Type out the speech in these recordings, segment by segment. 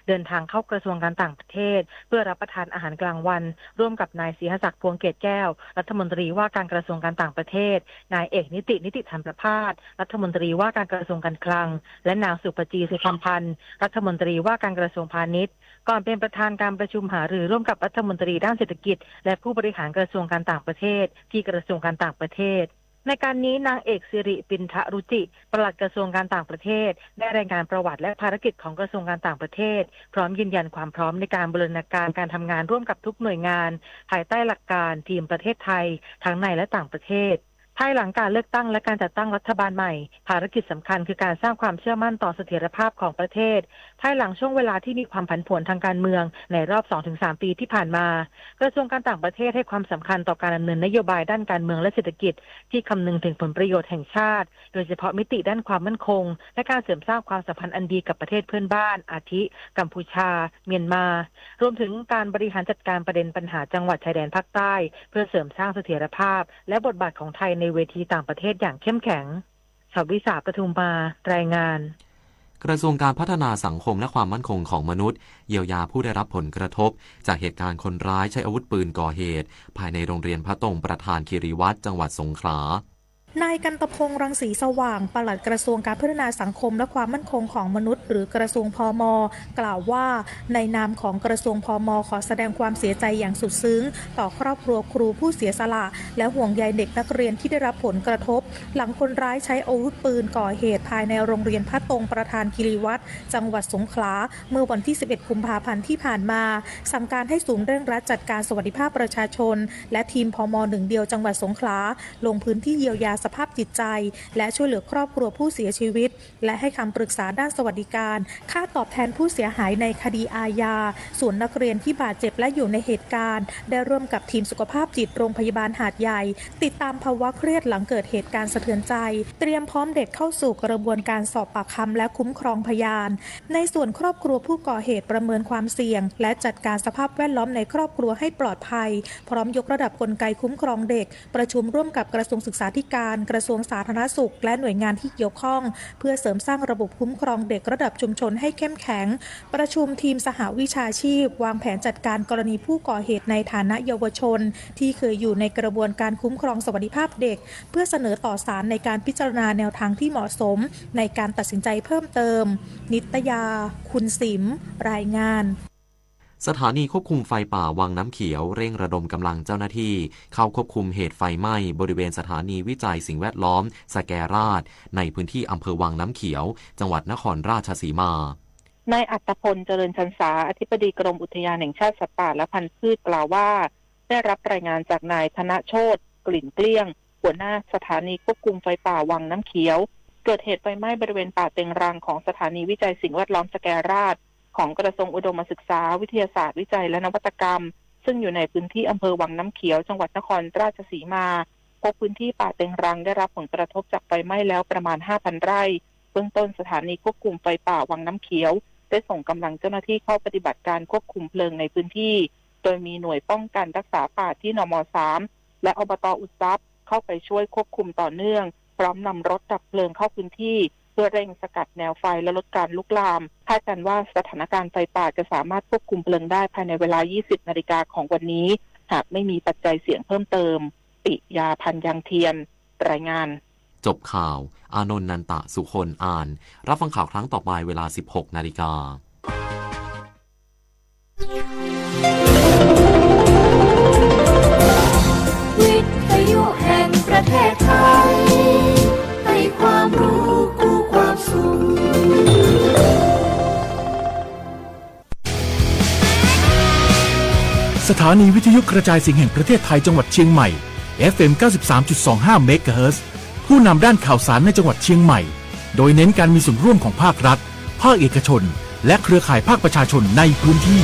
เดินทางเข้ากระทรวงการต่างประเทศเพื่อรับประทานอาหารกลางวันร่วมกับนายศรีหศักดิ์พวงเกตแก้วรัฐมนตรีว่าการกระทรวงการต่างประเทศนายเอกนิติธรรมประภาสรัฐมนตรีว่าการกระทรวงการคลังและนางสุปจีสุคำพันธ์รัฐมนตรีว่าการกระทรวงพาณิชย์ก่อนเป็นประธานการประชุมหารือร่วมกับรัฐมนตรีด้านเศรษฐกิจและผู้บริหารกระทรวงการต่างประเทศที่กระทรวงการต่างประเทศในการนี้นางเอกสิริปินทรุจิปลัดกระทรวงการต่างประเทศได้รายงานประวัติและภารกิจของกระทรวงการต่างประเทศพร้อมยืนยันความพร้อมในการบูรณาการการทำงานร่วมกับทุกหน่วยงานภายใต้หลักการทีมประเทศไทยทั้งในและต่างประเทศภายหลังการเลือกตั้งและการจัดตั้งรัฐบาลใหม่ภารกิจสำคัญคือการสร้างความเชื่อมั่นต่อเสถียรภาพของประเทศภายหลังช่วงเวลาที่มีความผันผวนทางการเมืองในรอบ 2-3 ปีที่ผ่านมากระทรวงการต่างประเทศให้ความสำคัญต่อการดำเนินนโยบายด้านการเมืองและเศรษฐกิจที่คำนึงถึงผลประโยชน์แห่งชาติโดยเฉพาะมิติด้านความมั่นคงและการเสริมสร้างความสัมพันธ์อันดีกับประเทศเพื่อนบ้านอาทิกัมพูชาเมียนมารวมถึงการบริหารจัดการประเด็นปัญหาจังหวัดชายแดนภาคใต้เพื่อเสริมสร้างเสถียรภาพและบทบาทของไทยในเวทีต่างประเทศอย่างเข้มแข็งชวิสาปทุมมารายงานกระทรวงการพัฒนาสังคมและความมั่นคงของมนุษย์เยียวยาผู้ได้รับผลกระทบจากเหตุการณ์คนร้ายใช้อาวุธปืนก่อเหตุภายในโรงเรียนพระตรงประธานคีรีวัฒน์จังหวัดสงขลานายกันตพงษ์รังสีสว่างปลัดกระทรวงการพัฒนาสังคมและความมั่นคงของมนุษย์หรือกระทรวงพม.กล่าวว่าในนามของกระทรวงพม.ขอแสดงความเสียใจอย่างสุดซึ้งต่อครอบครัวครูผู้เสียสละและห่วงใยเด็กนักเรียนที่ได้รับผลกระทบหลังคนร้ายใช้อาวุธปืนก่อเหตุภายในโรงเรียนพระตรงประธานคีรีวัฒน์จังหวัดสงขลาเมื่อวันที่ 11 กุมภาพันธ์ที่ผ่านมาสั่งการให้ศูนย์เร่งรัดจัดการสวัสดิภาพประชาชนและทีมพม.หนึ่งเดียวจังหวัดสงขลาลงพื้นที่เยียวยาสภาพจิตใจและช่วยเหลือครอบครัวผู้เสียชีวิตและให้คำปรึกษาด้านสวัสดิการค่าตอบแทนผู้เสียหายในคดีอาญาส่วนนักเรียนที่บาดเจ็บและอยู่ในเหตุการณ์ได้ร่วมกับทีมสุขภาพจิตโรงพยาบาลหาดใหญ่ติดตามภาวะเครียดหลังเกิดเหตุการณ์สะเทือนใจเตรียมพร้อมเด็กเข้าสู่กระบวนการสอบปากคำและคุ้มครองพยานในส่วนครอบครัวผู้ก่อเหตุประเมินความเสี่ยงและจัดการสภาพแวดล้อมในครอบครัวให้ปลอดภัยพร้อมยกระดับกลไกคุ้มครองเด็กประชุมร่วมกับกระทรวงศึกษาธิการกระทรวงสาธารณสุขและหน่วยงานที่เกี่ยวข้องเพื่อเสริมสร้างระบบคุ้มครองเด็กระดับชุมชนให้เข้มแข็งประชุมทีมสหวิชาชีพวางแผนจัดการกรณีผู้ก่อเหตุในฐานะเยาวชนที่เคยอยู่ในกระบวนการคุ้มครองสวัสดิภาพเด็กเพื่อเสนอต่อศาลในการพิจารณาแนวทางที่เหมาะสมในการตัดสินใจเพิ่มเติมนิตยาคุณสิมรายงานสถานีควบคุมไฟป่าวังน้ำเขียวเร่งระดมกำลังเจ้าหน้าที่เข้าควบคุมเหตุไฟไหม้บริเวณสถานีวิจัยสิ่งแวดล้อมสแกราชในพื้นที่อำเภอวังน้ำเขียวจังหวัดนครราชสีมานายอัตพลเจริญชันษาอธิบดีกรมอุทยานแห่งชาติสัตว์ป่าและพันธุ์พืชกล่าวว่าได้รับรายงานจากนายธนโชติกลิ่นเกลี้ยงหัวหน้าสถานีควบคุมไฟป่าวังน้ำเขียวเกิดเหตุไฟไหม้บริเวณป่าเต็งรังของสถานีวิจัยสิ่งแวดล้อมสแกราชของกระทรวงอุดมศึกษาวิทยาศาสตร์วิจัยและนวัตกรรมซึ่งอยู่ในพื้นที่อำเภอวังน้ำเขียวจังหวัดนครราชสีมาพบพื้นที่ป่าเต็งรังได้รับผลกระทบจากไฟไหม้แล้วประมาณ 5,000 ไร่เบื้องต้นสถานีควบคุมไฟป่าวังน้ำเขียวได้ส่งกำลังเจ้าหน้าที่เข้าปฏิบัติการควบคุมเพลิงในพื้นที่โดยมีหน่วยป้องกันรักษาป่าที่นม.3 และอบต.อุดทรัพย์เข้าไปช่วยควบคุมต่อเนื่องพร้อมนำรถดับเพลิงเข้าพื้นที่เพื่อเร่งสกัดแนวไฟและลดการลุกลามคาดกันว่าสถานการณ์ไฟป่าจะสามารถควบคุมเพลิงได้ภายในเวลา 20 นาฬิกาของวันนี้หากไม่มีปัจจัยเสี่ยงเพิ่มเติมปิยาพันธ์ยังเทียนรายงานจบข่าวอานนท์นันตะสุคนอ่านรับฟังข่าวครั้งต่อไปเวลา 16 นาฬิกาวิทยุแห่งประเทศไทยให้ความรู้คู่ความสุขสถานีวิทยุกระจายเสียงแห่งประเทศไทยจังหวัดเชียงใหม่ FM 93.25 เมกะเฮิรตซ์ผู้นำด้านข่าวสารในจังหวัดเชียงใหม่โดยเน้นการมีส่วนร่วมของภาครัฐภาคเอกชนและเครือข่ายภาคประชาชนในพื้นที่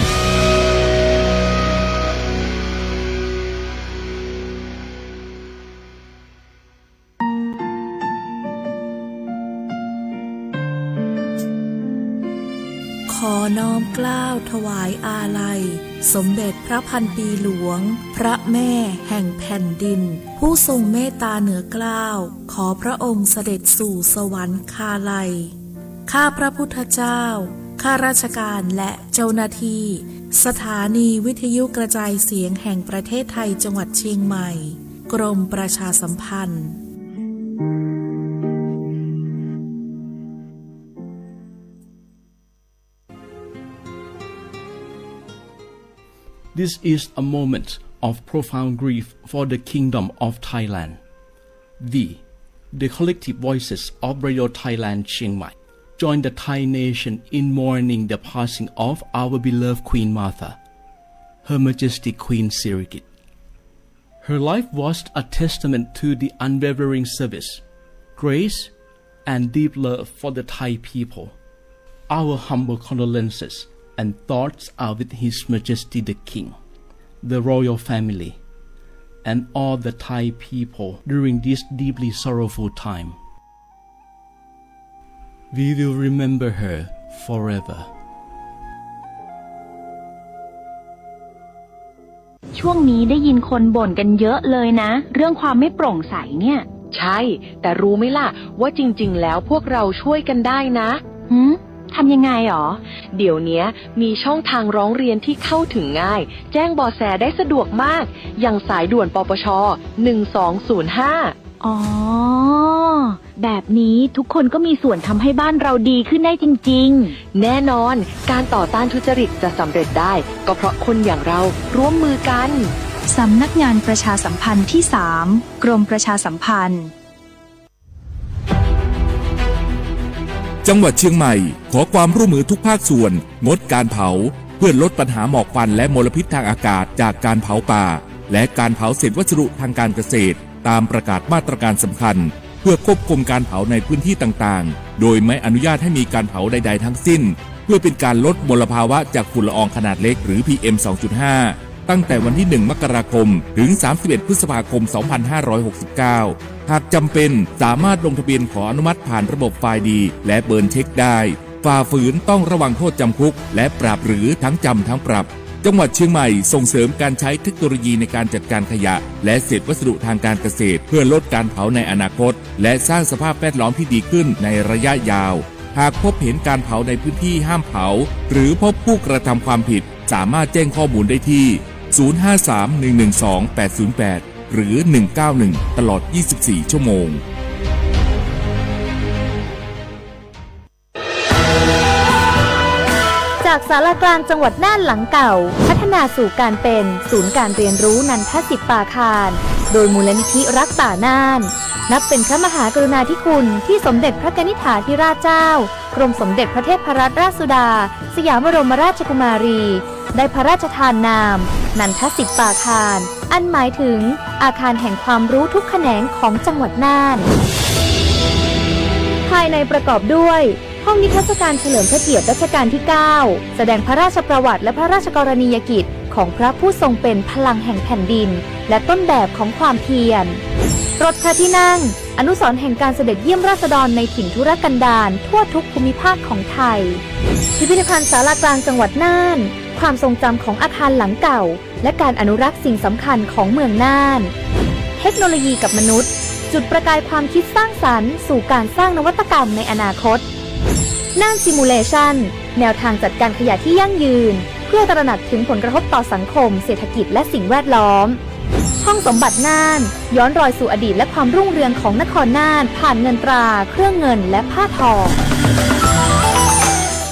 ขอน้อมเกล้าถวายอาลัยสมเด็จพระพันปีหลวงพระแม่แห่งแผ่นดินผู้ทรงเมตตาเหนือเกล้าขอพระองค์เสด็จสู่สวรรคาลัยข้าพระพุทธเจ้า ข้าราชการและเจ้าหน้าที่สถานีวิทยุกระจายเสียงแห่งประเทศไทยจังหวัดเชียงใหม่กรมประชาสัมพันธ์ This is a moment of profound grief for the Kingdom of Thailand. The collective voices of Radio Thailand Chiang Mai join the Thai nation in mourning the passing of our beloved Queen Martha, Her Majesty Queen Sirikit. Her life was a testament to the unwavering service, grace, and deep love for the Thai people. Our humble condolences and thoughts are with His Majesty the King, the royal family, and all the Thai people during this deeply sorrowful time. We will remember her forever. ช่วงนี้ได้ยินคนบ่นกันเยอะเลยนะเรื่องความไม่โปร่งใสเนี่ยใช่แต่รู้ไหมล่ะว่าจริงๆแล้วพวกเราช่วยกันได้นะทำยังไงหรอเดี๋ยวนี้มีช่องทางร้องเรียนที่เข้าถึงง่ายแจ้งเบาะแสได้สะดวกมากอย่างสายด่วนปปช1205อ๋อแบบนี้ทุกคนก็มีส่วนทำให้บ้านเราดีขึ้นได้จริงๆแน่นอนการต่อต้านทุจริตจะสำเร็จได้ก็เพราะคนอย่างเราร่วมมือกันสำนักงานประชาสัมพันธ์ที่ 3 กรมประชาสัมพันธ์จังหวัดเชียงใหม่ขอความร่วมมือทุกภาคส่วนงดการเผาเพื่อลดปัญหาหมอกควันและมลพิษทางอากาศจากการเผาป่าและการเผาเศษวัสดุทางการเกษตรตามประกาศมาตรการสำคัญเพื่อควบคุมการเผาในพื้นที่ต่างๆโดยไม่อนุญาตให้มีการเผาใดๆทั้งสิ้นเพื่อเป็นการลดมลภาวะจากฝุ่นละอองขนาดเล็กหรือ PM 2.5 ตั้งแต่วันที่ 1 มกราคมถึง 31 พฤษภาคม 2569 หากจำเป็นสามารถลงทะเบียนขออนุมัติผ่านระบบไฟล์ดีและเบิร์นเช็คได้ฝ่าฝืนต้องระวังโทษจำคุกและปรับหรือทั้งจำทั้งปรับจังหวัดเชียงใหม่ส่งเสริมการใช้เทคโนโลยีในการจัดการขยะและเศษวัสดุทางการเกษตรเพื่อลดการเผาในอนาคตและสร้างสภาพแวดล้อมที่ดีขึ้นในระยะยาวหากพบเห็นการเผาในพื้นที่ห้ามเผาหรือพบผู้กระทำความผิดสามารถแจ้งข้อมูลได้ที่053-112-808หรือ191ตลอด24ชั่วโมงจากศาลากลางจังหวัดน่านหลังเก่าพัฒนาสู่การเป็นศูนย์การเรียนรู้นันทศิษย์ป่าคารโดยมูลนิธิรักป่าน่านนับเป็นพระมหากรุณาธิคุณที่สมเด็จพระกนิษฐาธิราชเจ้ากรมสมเด็จพระเทพรัตนราชสุดาสยามบรมราชกุมารีได้พระราชทานนามนันทศิษย์ป่าคารอันหมายถึงอาคารแห่งความรู้ทุกแขนงของจังหวัดน่านภายในประกอบด้วยห้องนิทรรศการเฉลิมพระเกียรติรัชกาลที่ 9 แสดงพระราชประวัติและพระราชกรณียกิจของพระผู้ทรงเป็นพลังแห่งแผ่นดินและต้นแบบของความเพียรรถพระที่นั่งอนุสรณ์แห่งการเสด็จเยี่ยมราษฎรในถิ่นทุรกันดารทั่วทุกภูมิภาคของไทยพิพิธภัณฑ์ศาลากลางจังหวัดน่านความทรงจำของอาคารหลังเก่าและการอนุรักษ์สิ่งสำคัญของเมืองน่านเทคโนโลยีกับมนุษย์จุดประกายความคิดสร้างสรรค์สู่การสร้างนวัตกรรมในอนาคตน่านซิมูเลชันแนวทางจัดการขยะที่ยั่งยืนเพื่อตระหนักถึงผลกระทบต่อสังคมเศรษฐกิจและสิ่งแวดล้อมห้องสมบัติน่านย้อนรอยสู่อดีตและความรุ่งเรืองของนครน่านผ่านเงินตราเครื่องเงินและผ้าทอง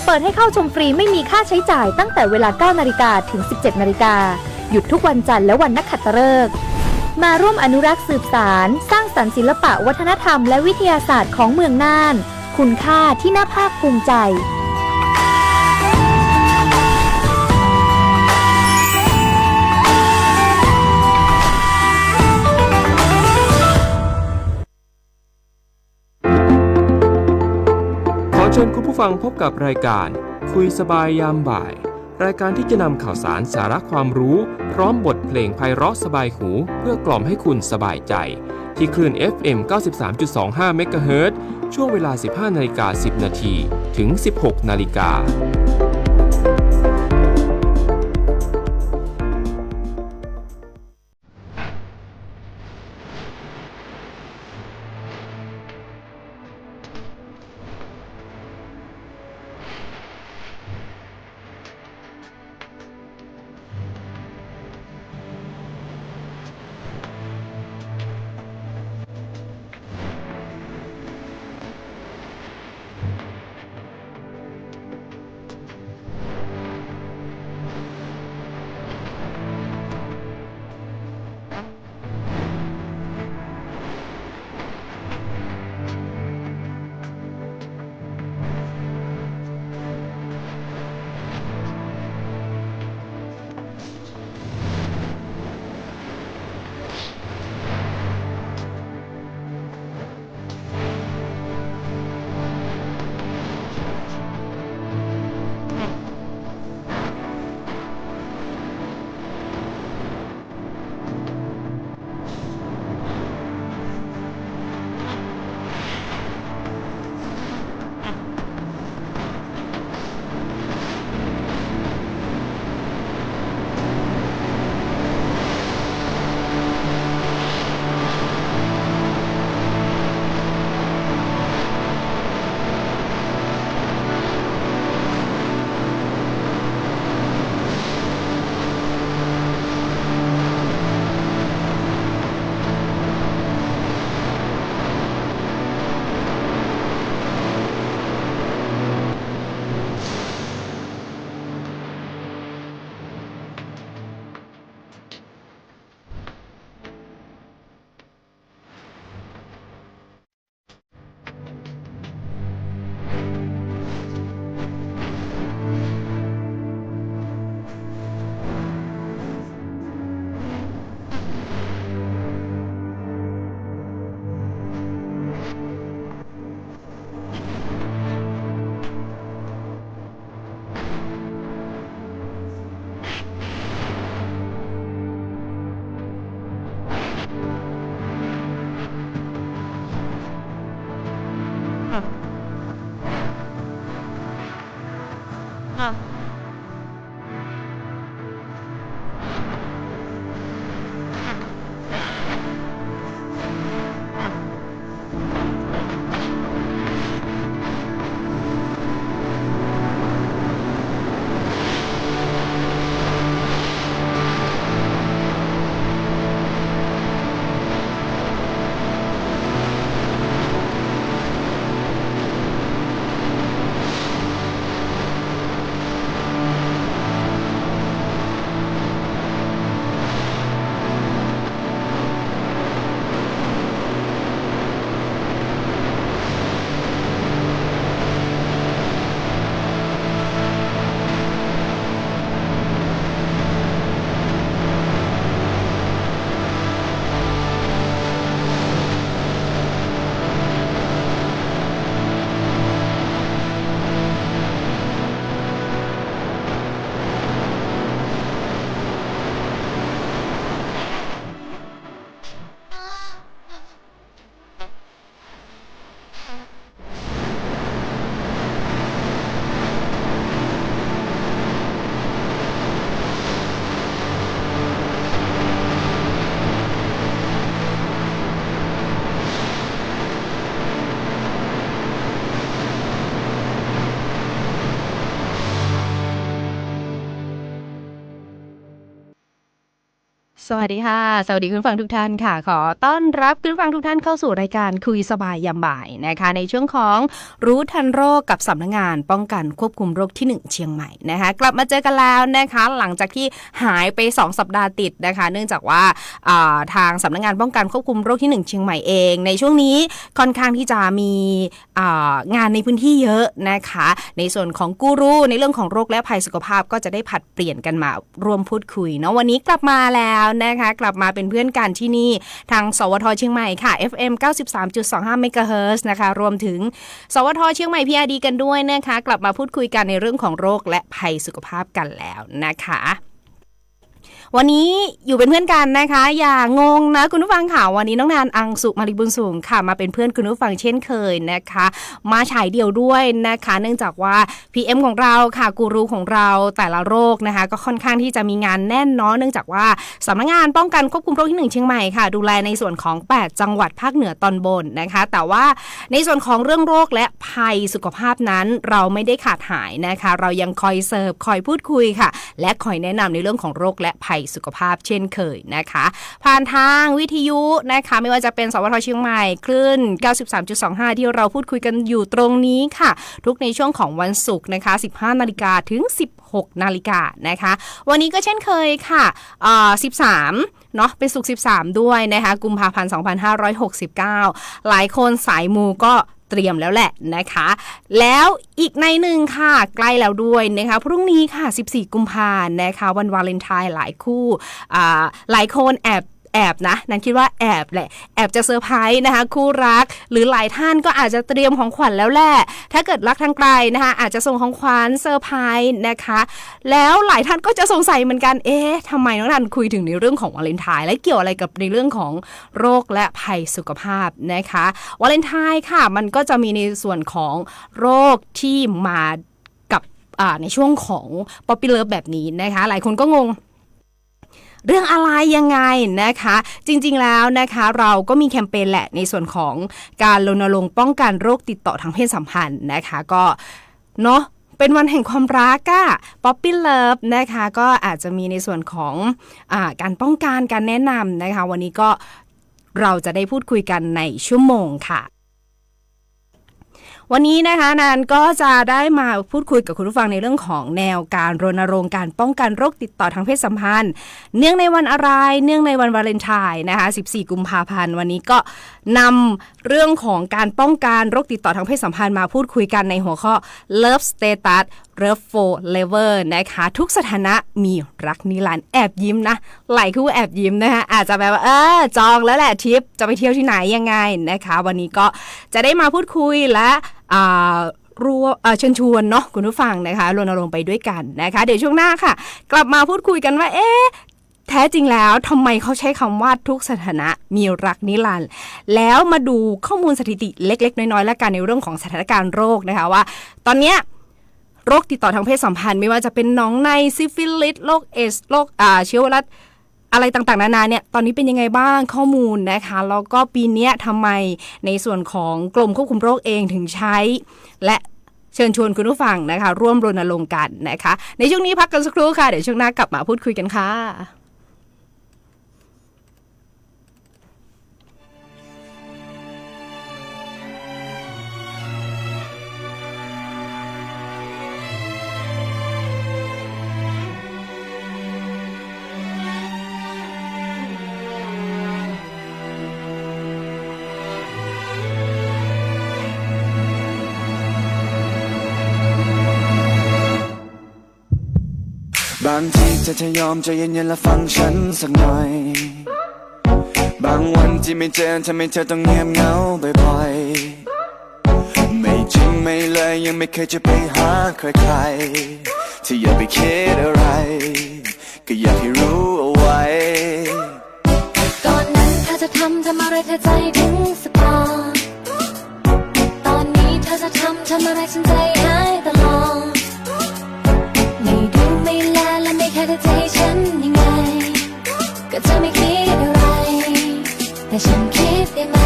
เปิดให้เข้าชมฟรีไม่มีค่าใช้จ่ายตั้งแต่เวลา 9 นาฬิกาถึง 17 นาฬิกาหยุดทุกวันจันทร์และวันนักขัตฤกษ์มาร่วมอนุรักษ์สืบสานสร้างสรรค์ศิลปะวัฒนธรรมและวิทยาศาสตร์ของเมืองน่านคุณค่าที่น่าภาคภูมิใจขอเชิญคุณผู้ฟังพบกับรายการคุยสบายยามบ่ายรายการที่จะนำข่าวสารสาระความรู้พร้อมบทเพลงไพเราะสบายหูเพื่อกล่อมให้คุณสบายใจที่คลื่น FM 93.25 เมกะเฮิรตซ์ช่วงเวลา 15:10 น.ถึง 16:00 น. ค่ะสวัสดีค่ะสวัสดีคุณฟังทุกท่านค่ะขอต้อนรับคุณฟังทุกท่านเข้าสู่รายการคุยสบายยามบ่ายนะคะในช่วงของรู้ทันโรคกับสำนักงานป้องกันควบคุมโรคที่1เชียงใหม่นะคะกลับมาเจอกันแล้วนะคะหลังจากที่หายไป2สัปดาห์ติดนะคะเนื่องจากว่าทางสำนักงานป้องกันควบคุมโรคที่1เชียงใหม่เองในช่วงนี้ค่อนข้างที่จะมีงานในพื้นที่เยอะนะคะในส่วนของกูรูในเรื่องของโรคและภัยสุขภาพก็จะได้ผลัดเปลี่ยนกันมาร่วมพูดคุยเนาะวันนี้กลับมาแล้วนะคะกลับมาเป็นเพื่อนกันที่นี่ทางสวทเชียงใหม่ค่ะ FM 93.25 เมกะเฮิรตซ์นะคะรวมถึงสวทเชียงใหม่ PRD กันด้วยนะคะกลับมาพูดคุยกันในเรื่องของโรคและภัยสุขภาพกันแล้วนะคะวันนี้อยู่เป็นเพื่อนกันนะคะอย่างงนะคุณผู้ฟังค่ะวันนี้น้องนานอังสุมาริบุญสูงค่ะมาเป็นเพื่อนคุณผู้ฟังเช่นเคยนะคะมาฉายเดี่ยวด้วยนะคะเนื่องจากว่า PM ของเราค่ะกูรูของเราแต่ละโรคนะคะก็ค่อนข้างที่จะมีงานแน่นเนาะเนื่องจากว่าสำนักงานป้องกันควบคุมโรคที่1เชียงใหม่ค่ะดูแลในส่วนของ8จังหวัดภาคเหนือตอนบนนะคะแต่ว่าในส่วนของเรื่องโรคและภัยสุขภาพนั้นเราไม่ได้ขาดหายนะคะเรายังคอยเสิร์ฟคอยพูดคุยค่ะและคอยแนะนำในเรื่องของโรคและภัยสุขภาพเช่นเคยนะคะผ่านทางวิทยุนะคะไม่ว่าจะเป็นสวทเชียงใหม่คลื่น 93.25 ที่เราพูดคุยกันอยู่ตรงนี้ค่ะทุกในช่วงของวันศุกร์นะคะ 15:00 นถึง 16:00 นนะคะวันนี้ก็เช่นเคยค่ะ13เนาะเป็นศุกร์13ด้วยนะคะกุมภาพันธ์2569หลายคนสายมูก็เตรียมแล้วแหละนะคะแล้วอีกในหนึ่งค่ะใกล้แล้วด้วยนะคะพรุ่งนี้ค่ะ14กุมภาพันธ์นะคะวันวาเลนไทน์หลายคู่หลายคนแอบนะนันคิดว่าแอบแหละแอบจะเซอร์ไพรส์นะคะคู่รักหรือหลายท่านก็อาจจะเตรียมของขวัญแล้วแหละถ้าเกิดรักทางไกลนะคะอาจจะส่งของขวัญเซอร์ไพรส์นะคะแล้วหลายท่านก็จะสงสัยเหมือนกันทำไมน้องนันคุยถึงในเรื่องของวาเลนไทน์และเกี่ยวอะไรกับในเรื่องของโรคและภัยสุขภาพนะคะวาเลนไทน์ค่ะมันก็จะมีในส่วนของโรคที่มากับในช่วงของ Puppy Love แบบนี้นะคะหลายคนก็งงเรื่องอะไรยังไงนะคะจริงๆแล้วนะคะเราก็มีแคมเปญแหละในส่วนของการรณรงค์ป้องกันโรคติดต่อทางเพศสัมพันธ์นะคะก็เนาะเป็นวันแห่งความรักPuppy Love นะคะก็อาจจะมีในส่วนของการป้องกันการแนะนำนะคะวันนี้ก็เราจะได้พูดคุยกันในชั่วโมงค่ะวันนี้นะคะนันก็จะได้มาพูดคุยกับคุณผู้ฟังในเรื่องของแนวการรณรงค์การป้องกันโรคติดต่อทางเพศสัมพันธ์เนื่องในวันอะไรเนื่องในวันวาเลนไทน์นะคะ14กุมภาพันธ์วันนี้ก็นำเรื่องของการป้องกันโรคติดต่อทางเพศสัมพันธ์มาพูดคุยกันในหัวข้อ Love Status Love Forever นะคะทุกสถานะมีรักนิรันดร์แอบยิ้มนะหลายคู่แอบยิ้มนะคะอาจจะแบบว่าจองแล้วแหละทริปจะไปเที่ยวที่ไหนยังไงนะคะวันนี้ก็จะได้มาพูดคุยและเชิญชวนเนาะคุณผู้ฟังนะคะรณรงค์ไปด้วยกันนะคะเดี๋ยวช่วงหน้าค่ะกลับมาพูดคุยกันว่าแท้จริงแล้วทำไมเขาใช้คำว่าทุกสถานะมีรักนิรันดร์แล้วมาดูข้อมูลสถิติเล็กๆน้อยๆและกันในเรื่องของสถานการณ์โรคนะคะว่าตอนนี้ โรคติดต่อทางเพศสัมพันธ์ไม่ว่าจะเป็นหนองในซิฟิลิสโรคเอสโรคเชื้อไวรัสอะไรต่างๆนานาเนี่ยตอนนี้เป็นยังไงบ้างข้อมูลนะคะแล้วก็ปีนี้ทำไมในส่วนของกรมควบคุมโรคเองถึงใช้และเชิญชวนคุณผู้ฟังนะคะร่วมรณรงค์กันนะคะในช่วงนี้พักกันสักครู่ค่ะเดี๋ยวช่วงหน้ากลับมาพูดคุยกันค่ะบางทีเธอจะยอมใจเย็นๆและฟังฉันสักหน่อยบางวันที่ไม่เจอทำให้เธอต้องเงียบเหงาบ่อยๆไม่จริงไม่เลยยังไม่เคยจะไปหาใครๆที่อย่าไปคิดอะไรก็อยากให้รู้เอาไว้ก่อนนั้นเธอจะทำอะไรเธอใจถึงสปอร์ตอนนี้เธอจะทำอะไรฉันใจหายตลอดไม่ดูไม่แลและไม่แค่ใจฉันยังไงก็เธอไม่คิดอะไรแต่ฉันคิดได้ไหม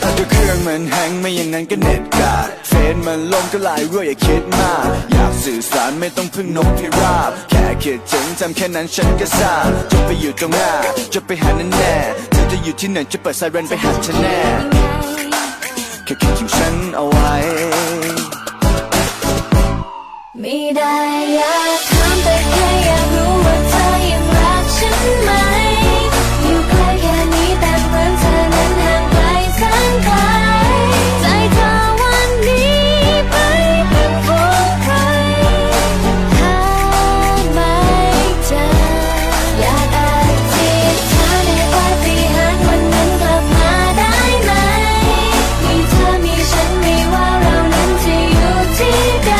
ถ้าเครื่องมันแฮงไม่อย่างนั้นก็เน็ตกาดเฟซมันลงก็หลายเรื่องอย่าคิดมากอยากสื่อสารไม่ต้องพึ่งนกพิราบแค่คิดถึงทำแค่นั้นฉันก็ทราบจะไปอยู่ตรงหน้าจะไปหาแน่เธอจะอยู่ที่ไหนจะเปิดไซเรนไปหาฉันแน่แค่คิดถึงฉันเอาไว้ไม่ได้อยากถามแต่แค่อยากรู้ว่าเธอยังรักฉันไหมอยู่ใกล้แค่นี้แต่เหมือนเธอนั้นห่างไกลแสนไกลใจเธอวันนี้ไปเป็นของใครหาไม่เจออยากอธิษฐานให้ปาฏิหาริย์วันนั้นกลับมาได้ไหมมีเธอมีฉันไม่ว่าเรานั้นจะอยู่ที่ใด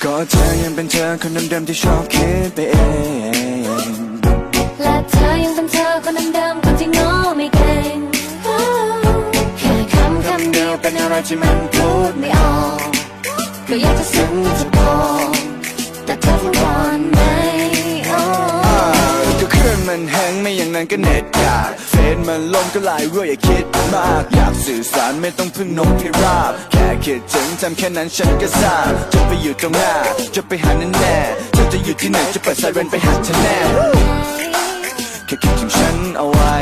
ก็เธอยังเป็นเธอคนเดิมๆที่ชอบคิดไปเองและเธอยังเป็นเธอคนเดิมๆคนที่โง่ไม่เก่งแค่คำเดียวเป็นอะไรที่มันพูดไม่ออกก็อยากจะซึ้งจะบอกแต่เธอคงก่อนไหมก็เครื่องมันแฮงไม่อย่างนั้นก็เน็ตกาดเฟซมันลงก็หลายเรื่องอย่าคิดมากอยากสื่อสารไม่ต้องพึ่งนกพิราบแค่คิดถึงทำแค่นั้นฉันก็ทราบจะไปอยู่ตรงหน้าจะไปหาแน่เธอจะอยู่ที่ไหนจะเปิดไซเรนไปหาฉันแน่แค่คิดถึงฉันเอาไว้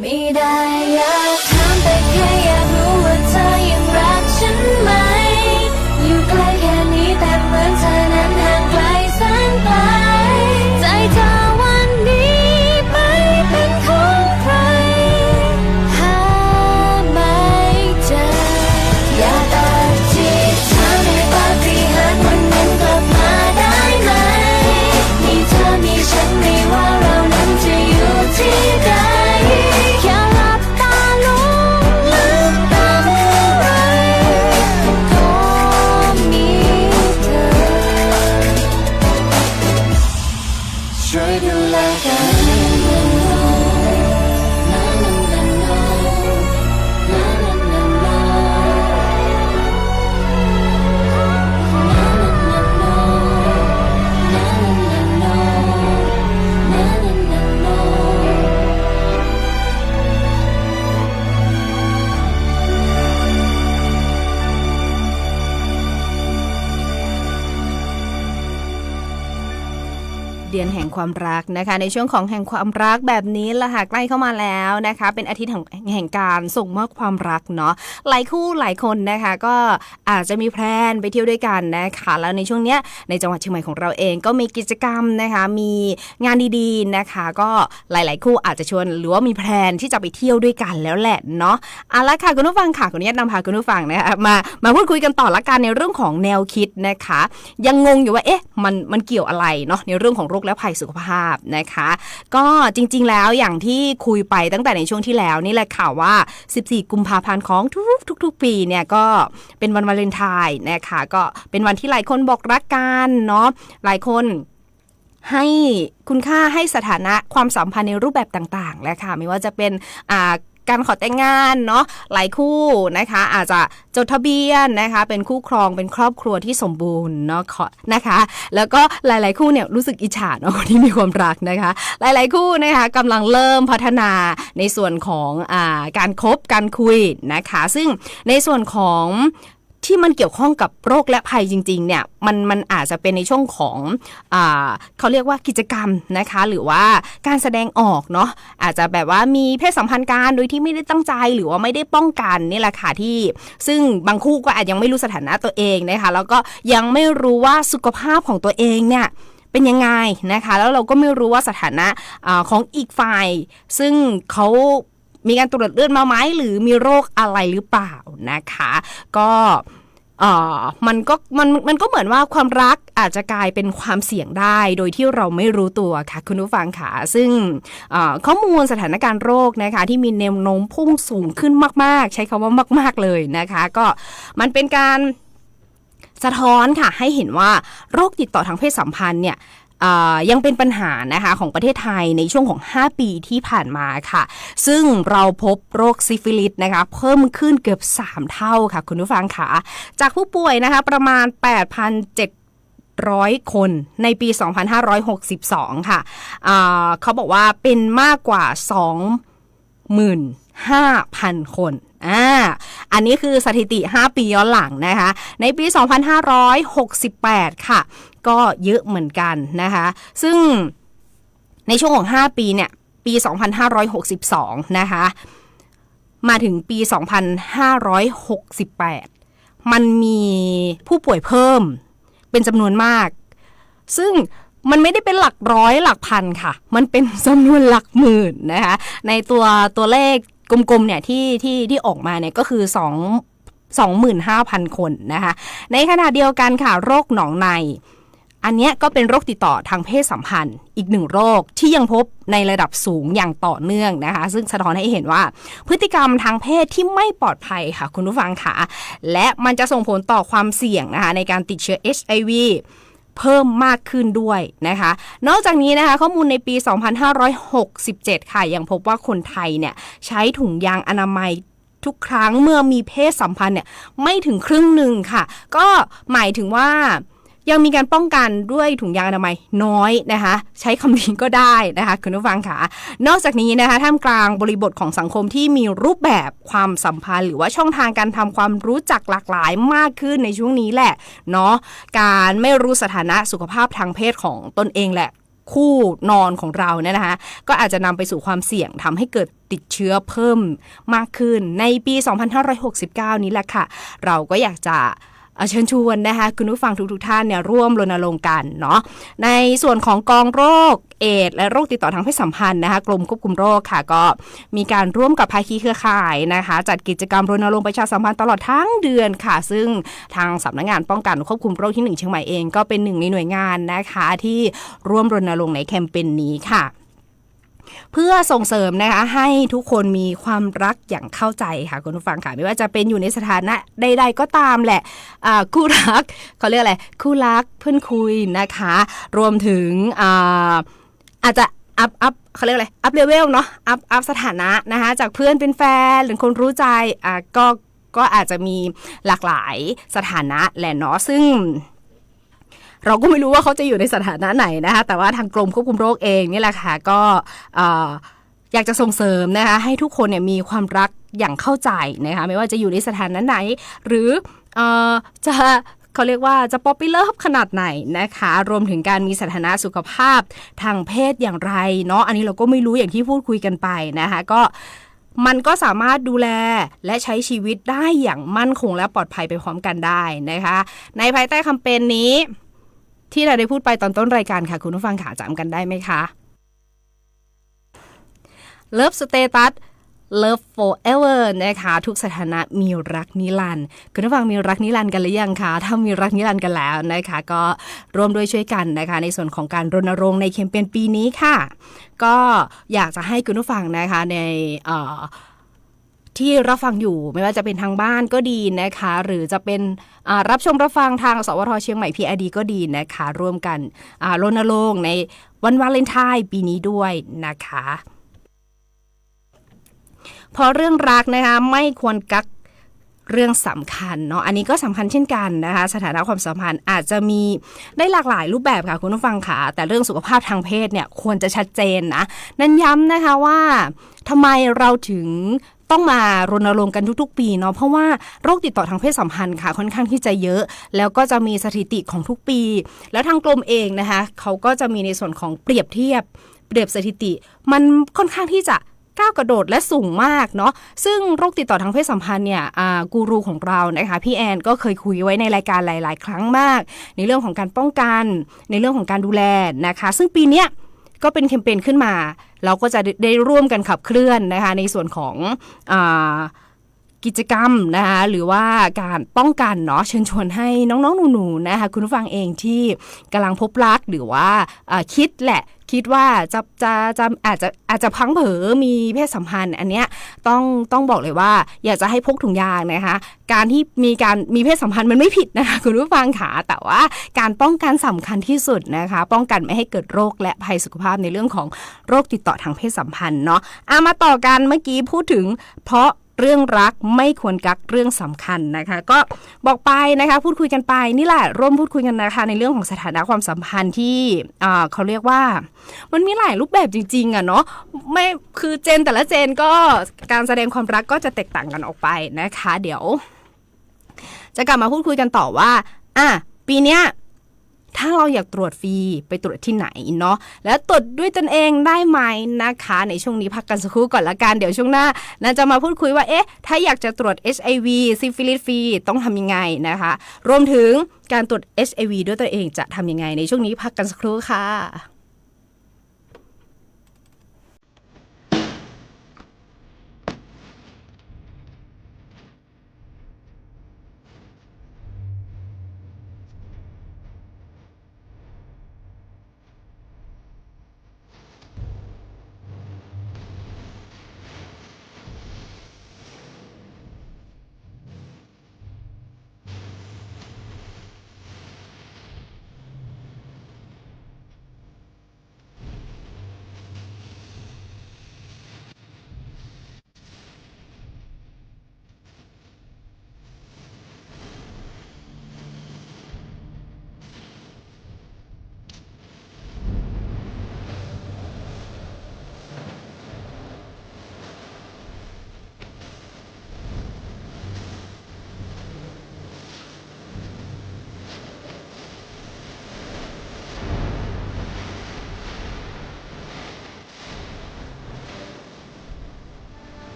ไม่ได้อยากถามแต่แค่อยากรู้ว่าเธอยังรักฉันไหมอยู่ใกล้แค่นี้แต่เหมือนเธอนั้นห่างไกลแสนไกลใจเธอวันนี้ไปเป็นของใครหาไม่เจออยากอธิษฐานให้ปาฏิหาริย์วันนั้นกลับมาได้ไหมมี ดือนแห่งความรักนะคะในช่วงของแห่งความรักแบบนี้ละค่ะใกล้เข้ามาแล้วนะคะเป็นอาทิตย์แห่งการส่งมอบความรักเนาะหลายคู่หลายคนนะคะก็อาจจะมีแพลนไปเที่ยวด้วยกันนะคะแล้วในช่วงเนี้ยในจังหวัดเชียงใหม่ของเราเองก็มีกิจกรรมนะคะมีงานดีๆนะคะก็หลายๆคู่อาจจะชวนหรือว่ามีแพลนที่จะไปเที่ยวด้วยกันแล้วแหละเนาะเอาละค่ะคุณผู้ฟังค่ะขออนุญาตนำพาคุณผู้ฟังนะคะมาพูดคุยกันต่อละกันในเรื่องของแนวคิดนะคะยังงงอยู่ว่ามันเกี่ยวอะไรเนาะในเรื่องของโรคและภัยสุขภาพนะคะก็จริงๆแล้วอย่างที่คุยไปตั้งแต่ในช่วงที่แล้วนี่แหละค่ะว่า14กุมภาพันธ์ของทุกปีเนี่ยก็เป็นวันวาเลนไทน์นะคะก็เป็นวันที่หลายคนบอกรักกันเนาะหลายคนให้คุณค่าให้สถานะความสัมพันธ์ในรูปแบบต่างๆแล้วค่ะไม่ว่าจะเป็นการขอแต่งงานเนาะหลายคู่นะคะอาจจะจดทะเบียนนะคะเป็นคู่ครองเป็นครอบครัวที่สมบูรณ์เนาะนะคะแล้วก็หลายๆคู่เนี่ยรู้สึกอิจฉาเนาะคนที่มีความรักนะคะหลายๆคู่นะคะกำลังเริ่มพัฒนาในส่วนของการคบการคุยนะคะซึ่งในส่วนของที่มันเกี่ยวข้องกับโรคและภัยจริงๆเนี่ยมันอาจจะเป็นในช่วงของเขาเรียกว่ากิจกรรมนะคะหรือว่าการแสดงออกเนาะอาจจะแบบว่ามีเพศสัมพันธ์กันโดยที่ไม่ได้ตั้งใจหรือว่าไม่ได้ป้องกันนี่แหละค่ะที่ซึ่งบางคู่ก็อาจยังไม่รู้สถานะตัวเองนะคะแล้วก็ยังไม่รู้ว่าสุขภาพของตัวเองเนี่ยเป็นยังไงนะคะแล้วเราก็ไม่รู้ว่าสถานะของอีกฝ่ายซึ่งเขามีการตรวจเลือดมาไหมหรือมีโรคอะไรหรือเปล่านะคะก็มันก็เหมือนว่าความรักอาจจะกลายเป็นความเสี่ยงได้โดยที่เราไม่รู้ตัวค่ะคุณผู้ฟังค่ะซึ่งข้อมูลสถานการณ์โรคนะคะที่มีแนวโน้มพุ่งสูงขึ้นมากๆใช้คำว่ามากๆเลยนะคะก็มันเป็นการสะท้อนค่ะให้เห็นว่าโรคติดต่อทางเพศสัมพันธ์เนี่ยยังเป็นปัญหานะคะของประเทศไทยในช่วงของ5ปีที่ผ่านมาค่ะซึ่งเราพบโรคซิฟิลิสนะคะเพิ่มขึ้นเกือบ3เท่าค่ะคุณผู้ฟังค่ะจากผู้ป่วยนะคะประมาณ 8,700 คนในปี 2562 ค่ะเขาบอกว่าเป็นมากกว่า 25,000 คนอันนี้คือสถิติ5ปีย้อนหลังนะคะในปี 2568 ค่ะก็เยอะเหมือนกันนะคะซึ่งในช่วงของ5ปีเนี่ยปี 2562 นะคะมาถึงปี 2568 มันมีผู้ป่วยเพิ่มเป็นจำนวนมากซึ่งมันไม่ได้เป็นหลักร้อยหลักพันค่ะมันเป็นจำนวนหลักหมื่นนะคะในตัวเลขกลมๆเนี่ยที่ออกมาเนี่ยก็คือ25,000 คนนะคะในขณะเดียวกันค่ะโรคหนองในอันนี้ก็เป็นโรคติดต่อทางเพศสัมพันธ์อีกหนึ่งโรคที่ยังพบในระดับสูงอย่างต่อเนื่องนะคะซึ่งสะท้อนให้เห็นว่าพฤติกรรมทางเพศที่ไม่ปลอดภัยค่ะคุณผู้ฟังค่ะและมันจะส่งผลต่อความเสี่ยงนะคะในการติดเชื้อ HIVเพิ่มมากขึ้นด้วยนะคะนอกจากนี้นะคะข้อมูลในปี 2567 ค่ะยังพบว่าคนไทยเนี่ยใช้ถุงยางอนามัยทุกครั้งเมื่อมีเพศสัมพันธ์เนี่ยไม่ถึงครึ่งหนึ่งค่ะก็หมายถึงว่ายังมีการป้องกันด้วยถุงยางอนามัยน้อยนะคะใช้คำนี้ก็ได้นะคะคุณผู้ฟังค่ะนอกจากนี้นะคะท่ามกลางบริบทของสังคมที่มีรูปแบบความสัมพันธ์หรือว่าช่องทางการทำความรู้จักหลากหลายมากขึ้นในช่วงนี้แหละเนาะการไม่รู้สถานะสุขภาพทางเพศของตนเองแหละคู่นอนของเราเนี่ยนะคะก็อาจจะนำไปสู่ความเสี่ยงทำให้เกิดติดเชื้อเพิ่มมากขึ้นในปี 2569 นี้แหละค่ะเราก็อยากจะเชิญชวนนะคะคุณผู้ฟังทุกท่านเนี่ยร่วมรณรงค์กันเนาะในส่วนของกองโรคเอดส์และโรคติดต่อทางเพศสัมพันธ์นะคะกรมควบคุมโรคค่ะก็มีการร่วมกับภาคีเครือข่ายนะคะจัดกิจกรรมรณรงค์ประชาสัมพันธ์ตลอดทั้งเดือนค่ะซึ่งทางสำนักงานป้องกันควบคุมโรคที่1เชียงใหม่เองก็เป็นหนึ่งในหน่วยงานนะคะที่ร่วมรณรงค์ในแคมเปญนี้ค่ะเพื่อส่งเสริมนะคะให้ทุกคนมีความรักอย่างเข้าใจค่ะคุณผู้ฟังค่ะไม่ว่าจะเป็นอยู่ในสถานะใดๆก็ตามแหละคู่รักเขาเรียกอะไรคู่รักเพื่อนคุยนะคะรวมถึงอาจจะอัพเขาเรียกอะไรอัพเลเวลเนาะอัพสถานะนะคะจากเพื่อนเป็นแฟนหรือคนรู้ใจก็อาจจะมีหลากหลายสถานะแหละเนาะซึ่งเราก็ไม่รู้ว่าเขาจะอยู่ในสถานะไหนนะคะแต่ว่าทางกรมควบคุมโรคเองนี่แหละค่ะก็อยากจะส่งเสริมนะคะให้ทุกคนเนี่ยมีความรักอย่างเข้าใจนะคะไม่ว่าจะอยู่ในสถานะไหนหรือจะ เขาเรียกว่าจะป๊อปปี้เลิฟขนาดไหนนะคะรวมถึงการมีสถานะสุขภาพทางเพศอย่างไรเนาะอันนี้เราก็ไม่รู้อย่างที่พูดคุยกันไปนะคะก็มันก็สามารถดูแลและใช้ชีวิตได้อย่างมั่นคงและปลอดภัยไปพร้อมกันได้นะคะในภายใต้แคมเปญนี้ที่เราได้พูดไปตอนต้นรายการค่ะคุณผู้ฟังขาจำกันได้ไหมคะ Love Status Love Forever นะคะทุกสถานะมีรักนิรันดร์คุณผู้ฟังมีรักนิรันดร์กันหรือยังคะถ้ามีรักนิรันดร์กันแล้วนะคะก็ร่วมด้วยช่วยกันนะคะในส่วนของการรณรงค์ในแคมเปญปีนี้ค่ะก็อยากจะให้คุณผู้ฟังนะคะในที่รับฟังอยู่ไม่ว่าจะเป็นทางบ้านก็ดีนะคะหรือจะเป็นรับชมรับฟังทางสวทเชียงใหม่ PID ก็ดีนะคะร่วมกันรณรงค์ในวันวาเลนไทน์ปีนี้ด้วยนะคะเพราะเรื่องรักนะคะไม่ควรกักเรื่องสำคัญเนาะอันนี้ก็สำคัญเช่นกันนะคะสถานะความสัมพันธ์อาจจะมีได้หลากหลายรูปแบบค่ะคุณผู้ฟังค่ะแต่เรื่องสุขภาพทางเพศเนี่ยควรจะชัดเจนนะนั่นย้ำนะคะว่าทำไมเราถึงต้องมารณรงค์กันทุกๆปีเนาะเพราะว่าโรคติดต่อทางเพศสัมพันธ์ค่ะค่อนข้างที่จะเยอะแล้วก็จะมีสถิติของทุกปีแล้วทางกรมเองนะคะเขาก็จะมีในส่วนของเปรียบสถิติมันค่อนข้างที่จะก้าวกระโดดและสูงมากเนาะซึ่งโรคติดต่อทางเพศสัมพันธ์เนี่ยกูรูของเรานะคะพี่แอนก็เคยคุยไว้ในรายการหลายๆครั้งมากในเรื่องของการป้องกันในเรื่องของการดูแลนะคะซึ่งปีเนี้ยก็เป็นแคมเปญขึ้นมาเราก็จะได้ร่วมกันขับเคลื่อนนะคะในส่วนของกิจกรรมนะคะหรือว่าการป้องกันเนาะเชิญชวนให้น้องๆหนูๆนะคะคุณผู้ฟังเองที่กำลังพบรักหรือว่าคิดว่าจะอาจจะพังเผลอมีเพศสัมพันธ์อันเนี้ยต้องบอกเลยว่าอยากจะให้พกถุงยางนะคะการที่มีเพศสัมพันธ์มันไม่ผิดนะคะคุณผู้ฟังค่ะแต่ว่าการป้องกันสำคัญที่สุดนะคะป้องกันไม่ให้เกิดโรคและภัยสุขภาพในเรื่องของโรคติดต่อทางเพศสัมพันธ์เนาะมาต่อกันเมื่อกี้พูดถึงเพราะเรื่องรักไม่ควรกักเรื่องสำคัญนะคะก็บอกไปนะคะพูดคุยกันไปนี่แหละร่วมพูดคุยกันนะคะในเรื่องของสถานะความสัมพันธ์ที่เขาเรียกว่ามันมีหลายรูปแบบจริงๆเนาะไม่คือเจนแต่ละเจนก็การแสดงความรักก็จะแตกต่างกันออกไปนะคะเดี๋ยวจะกลับมาพูดคุยกันต่อว่าปีเนี้ยถ้าเราอยากตรวจฟรีไปตรวจที่ไหนเนาะแล้วตรวจด้วยตนเองได้ไหมนะคะในช่วงนี้พักกันสักครู่ก่อนละกันเดี๋ยวช่วงหน้าจะมาพูดคุยว่าถ้าอยากจะตรวจ HIV ซิฟิลิสฟรีต้องทำยังไงนะคะรวมถึงการตรวจ HIV ด้วยตัวเองจะทำยังไงในช่วงนี้พักกันสักครู่ค่ะ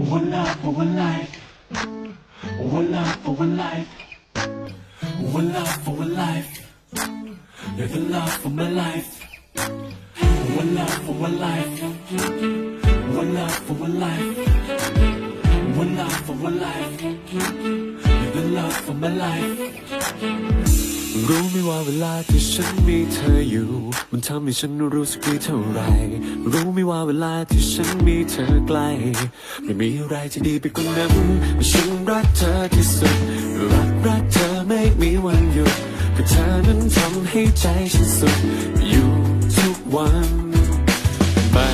One love for one life. One love for one life. One love for one life. You're the love for my life. One love for one life. One love for one life. One love for one life. You're the love for my life. รู้ไหมว่าเวลาที่ฉันมีเธออยู่มันทำให้ฉันรู้สึกดีเท่าไรรู้ไหมว่าเวลาที่ฉันมีเธอใกล้ไม่มีอะไรจะดีไปกว่านั้นฉันรักเธอที่สุดรักเธอไม่มีวันหยุดก็เธอนั้นทำให้ใจฉันสุดอยู่ทุกวันไม่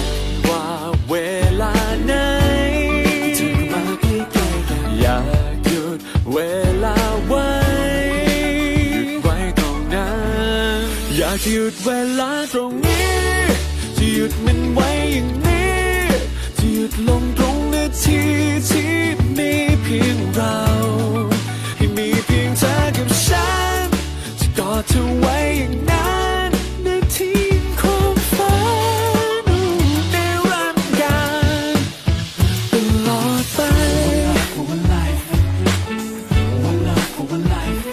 ว่าเวลาไหนเธอมาใกล้ๆกันอยากหยุดเวลาไว้อยากจะหยุดเวลาตรงนี้จะหยุดมันไว้อย่างนี้จะหยุดลงตรงนาทีที่มีเพียงเราให้มีเพียงเธอกับฉันจะกอดเธอไว้อย่างนั้นนาทีของฝันในรักกันตลอดไป One life One love for one life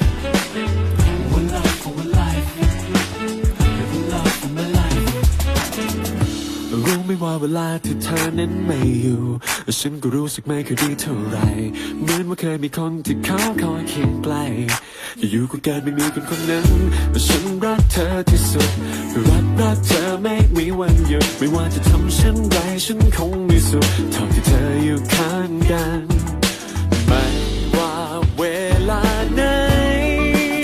One love for one lifeรู้ไหมว่าเวลาที่เธอนั้นไม่อยู่ฉันก็รู้สึกไม่ค่อยดีเท่าไรเหมือนว่าเคยมีคนที่เขาคอยเคียงใกล้อยู่ๆก็เกิดไม่มีคนคนนั้นฉันรักเธอที่สุดรักเธอไม่มีวันหยุดไม่ว่าจะทำเช่นไรฉันคงมีสุขเท่าที่เธออยู่ข้างกันไม่ว่าเวลาไหน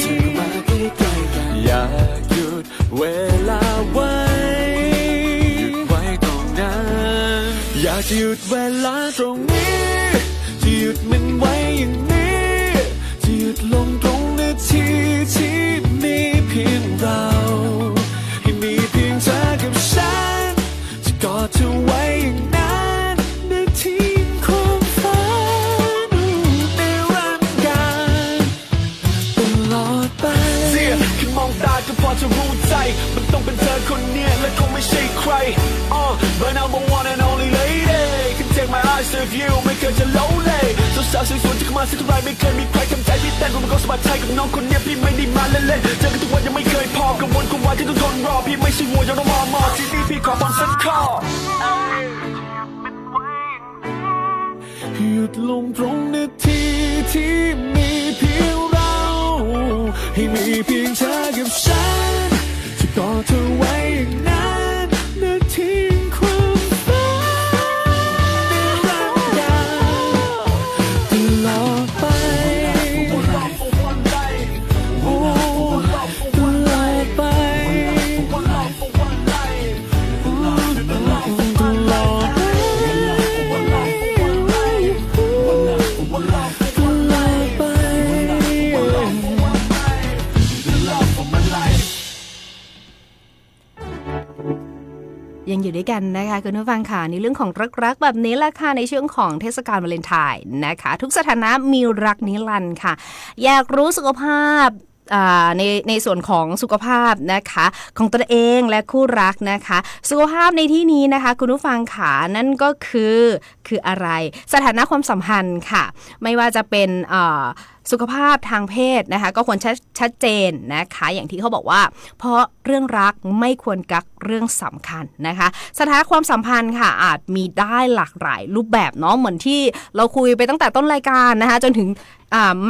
เธอมาใกล้ๆกันอยากหยุดเวลาไว้อยากจะหยุดเวลาตรงนี้จะหยุดมันไว้อย่างนี้จะหยุดลงตรงนาทีที่มีเพียงเราให้มีเพียงเธอกับฉันจะกอดเธอไว้อย่างนั้นนาทีของฝันในรักกันตลอดไปแค่มองตาก็พอจะรู้ใจมันต้องเป็นเธอคนเนี้ยและคงไม่ใช่ใครBut I'm the one and only lady Can take my eyes off you ไม่เคยจะ lonely สาวๆสวยๆที่เข้ามาสักเท่าไรไม่เคยมีใครทำใจพี่เต้นรู้มันก็สบายใจกับน้องคนเนี้ยพี่ไม่ได้มาเล่นๆเจอกันทุกวันยังไม่เคยพอกังวลกลัวที่ต้องทนรอพี่ไม่ใช่วัวยังต้องมอที่นี่พี่ขอบอลสักข้อหยุดลงตรงนาทีที่มีเพียงเราให้มีเพียงเธอกับฉันจะกอดเธอไว้อย่างนั้นนาทีความฝันในรักกันตลอดไปตลอดไปยังอยู่ด้วยกันนะคะคุณผู้ฟังค่ะในเรื่องของรักๆแบบนี้แหละค่ะในช่วงของเทศกาลวาเลนไทน์นะคะทุกสถานะมีรักนิรันดร์ค่ะอยากรู้สุขภาพในส่วนของสุขภาพนะคะของตนเองและคู่รักนะคะสุขภาพในที่นี้นะคะคุณผู้ฟังค่ะนั่นก็คืออะไรสถานะความสัมพันธ์ค่ะไม่ว่าจะเป็นสุขภาพทางเพศนะคะก็ควรชัดเจนนะคะอย่างที่เขาบอกว่าเพราะเรื่องรักไม่ควรกักเรื่องสำคัญนะคะสถานะความสัมพันธ์ค่ะอาจมีได้หลากหลายรูปแบบเนาะเหมือนที่เราคุยไปตั้งแต่ต้นรายการนะคะจนถึง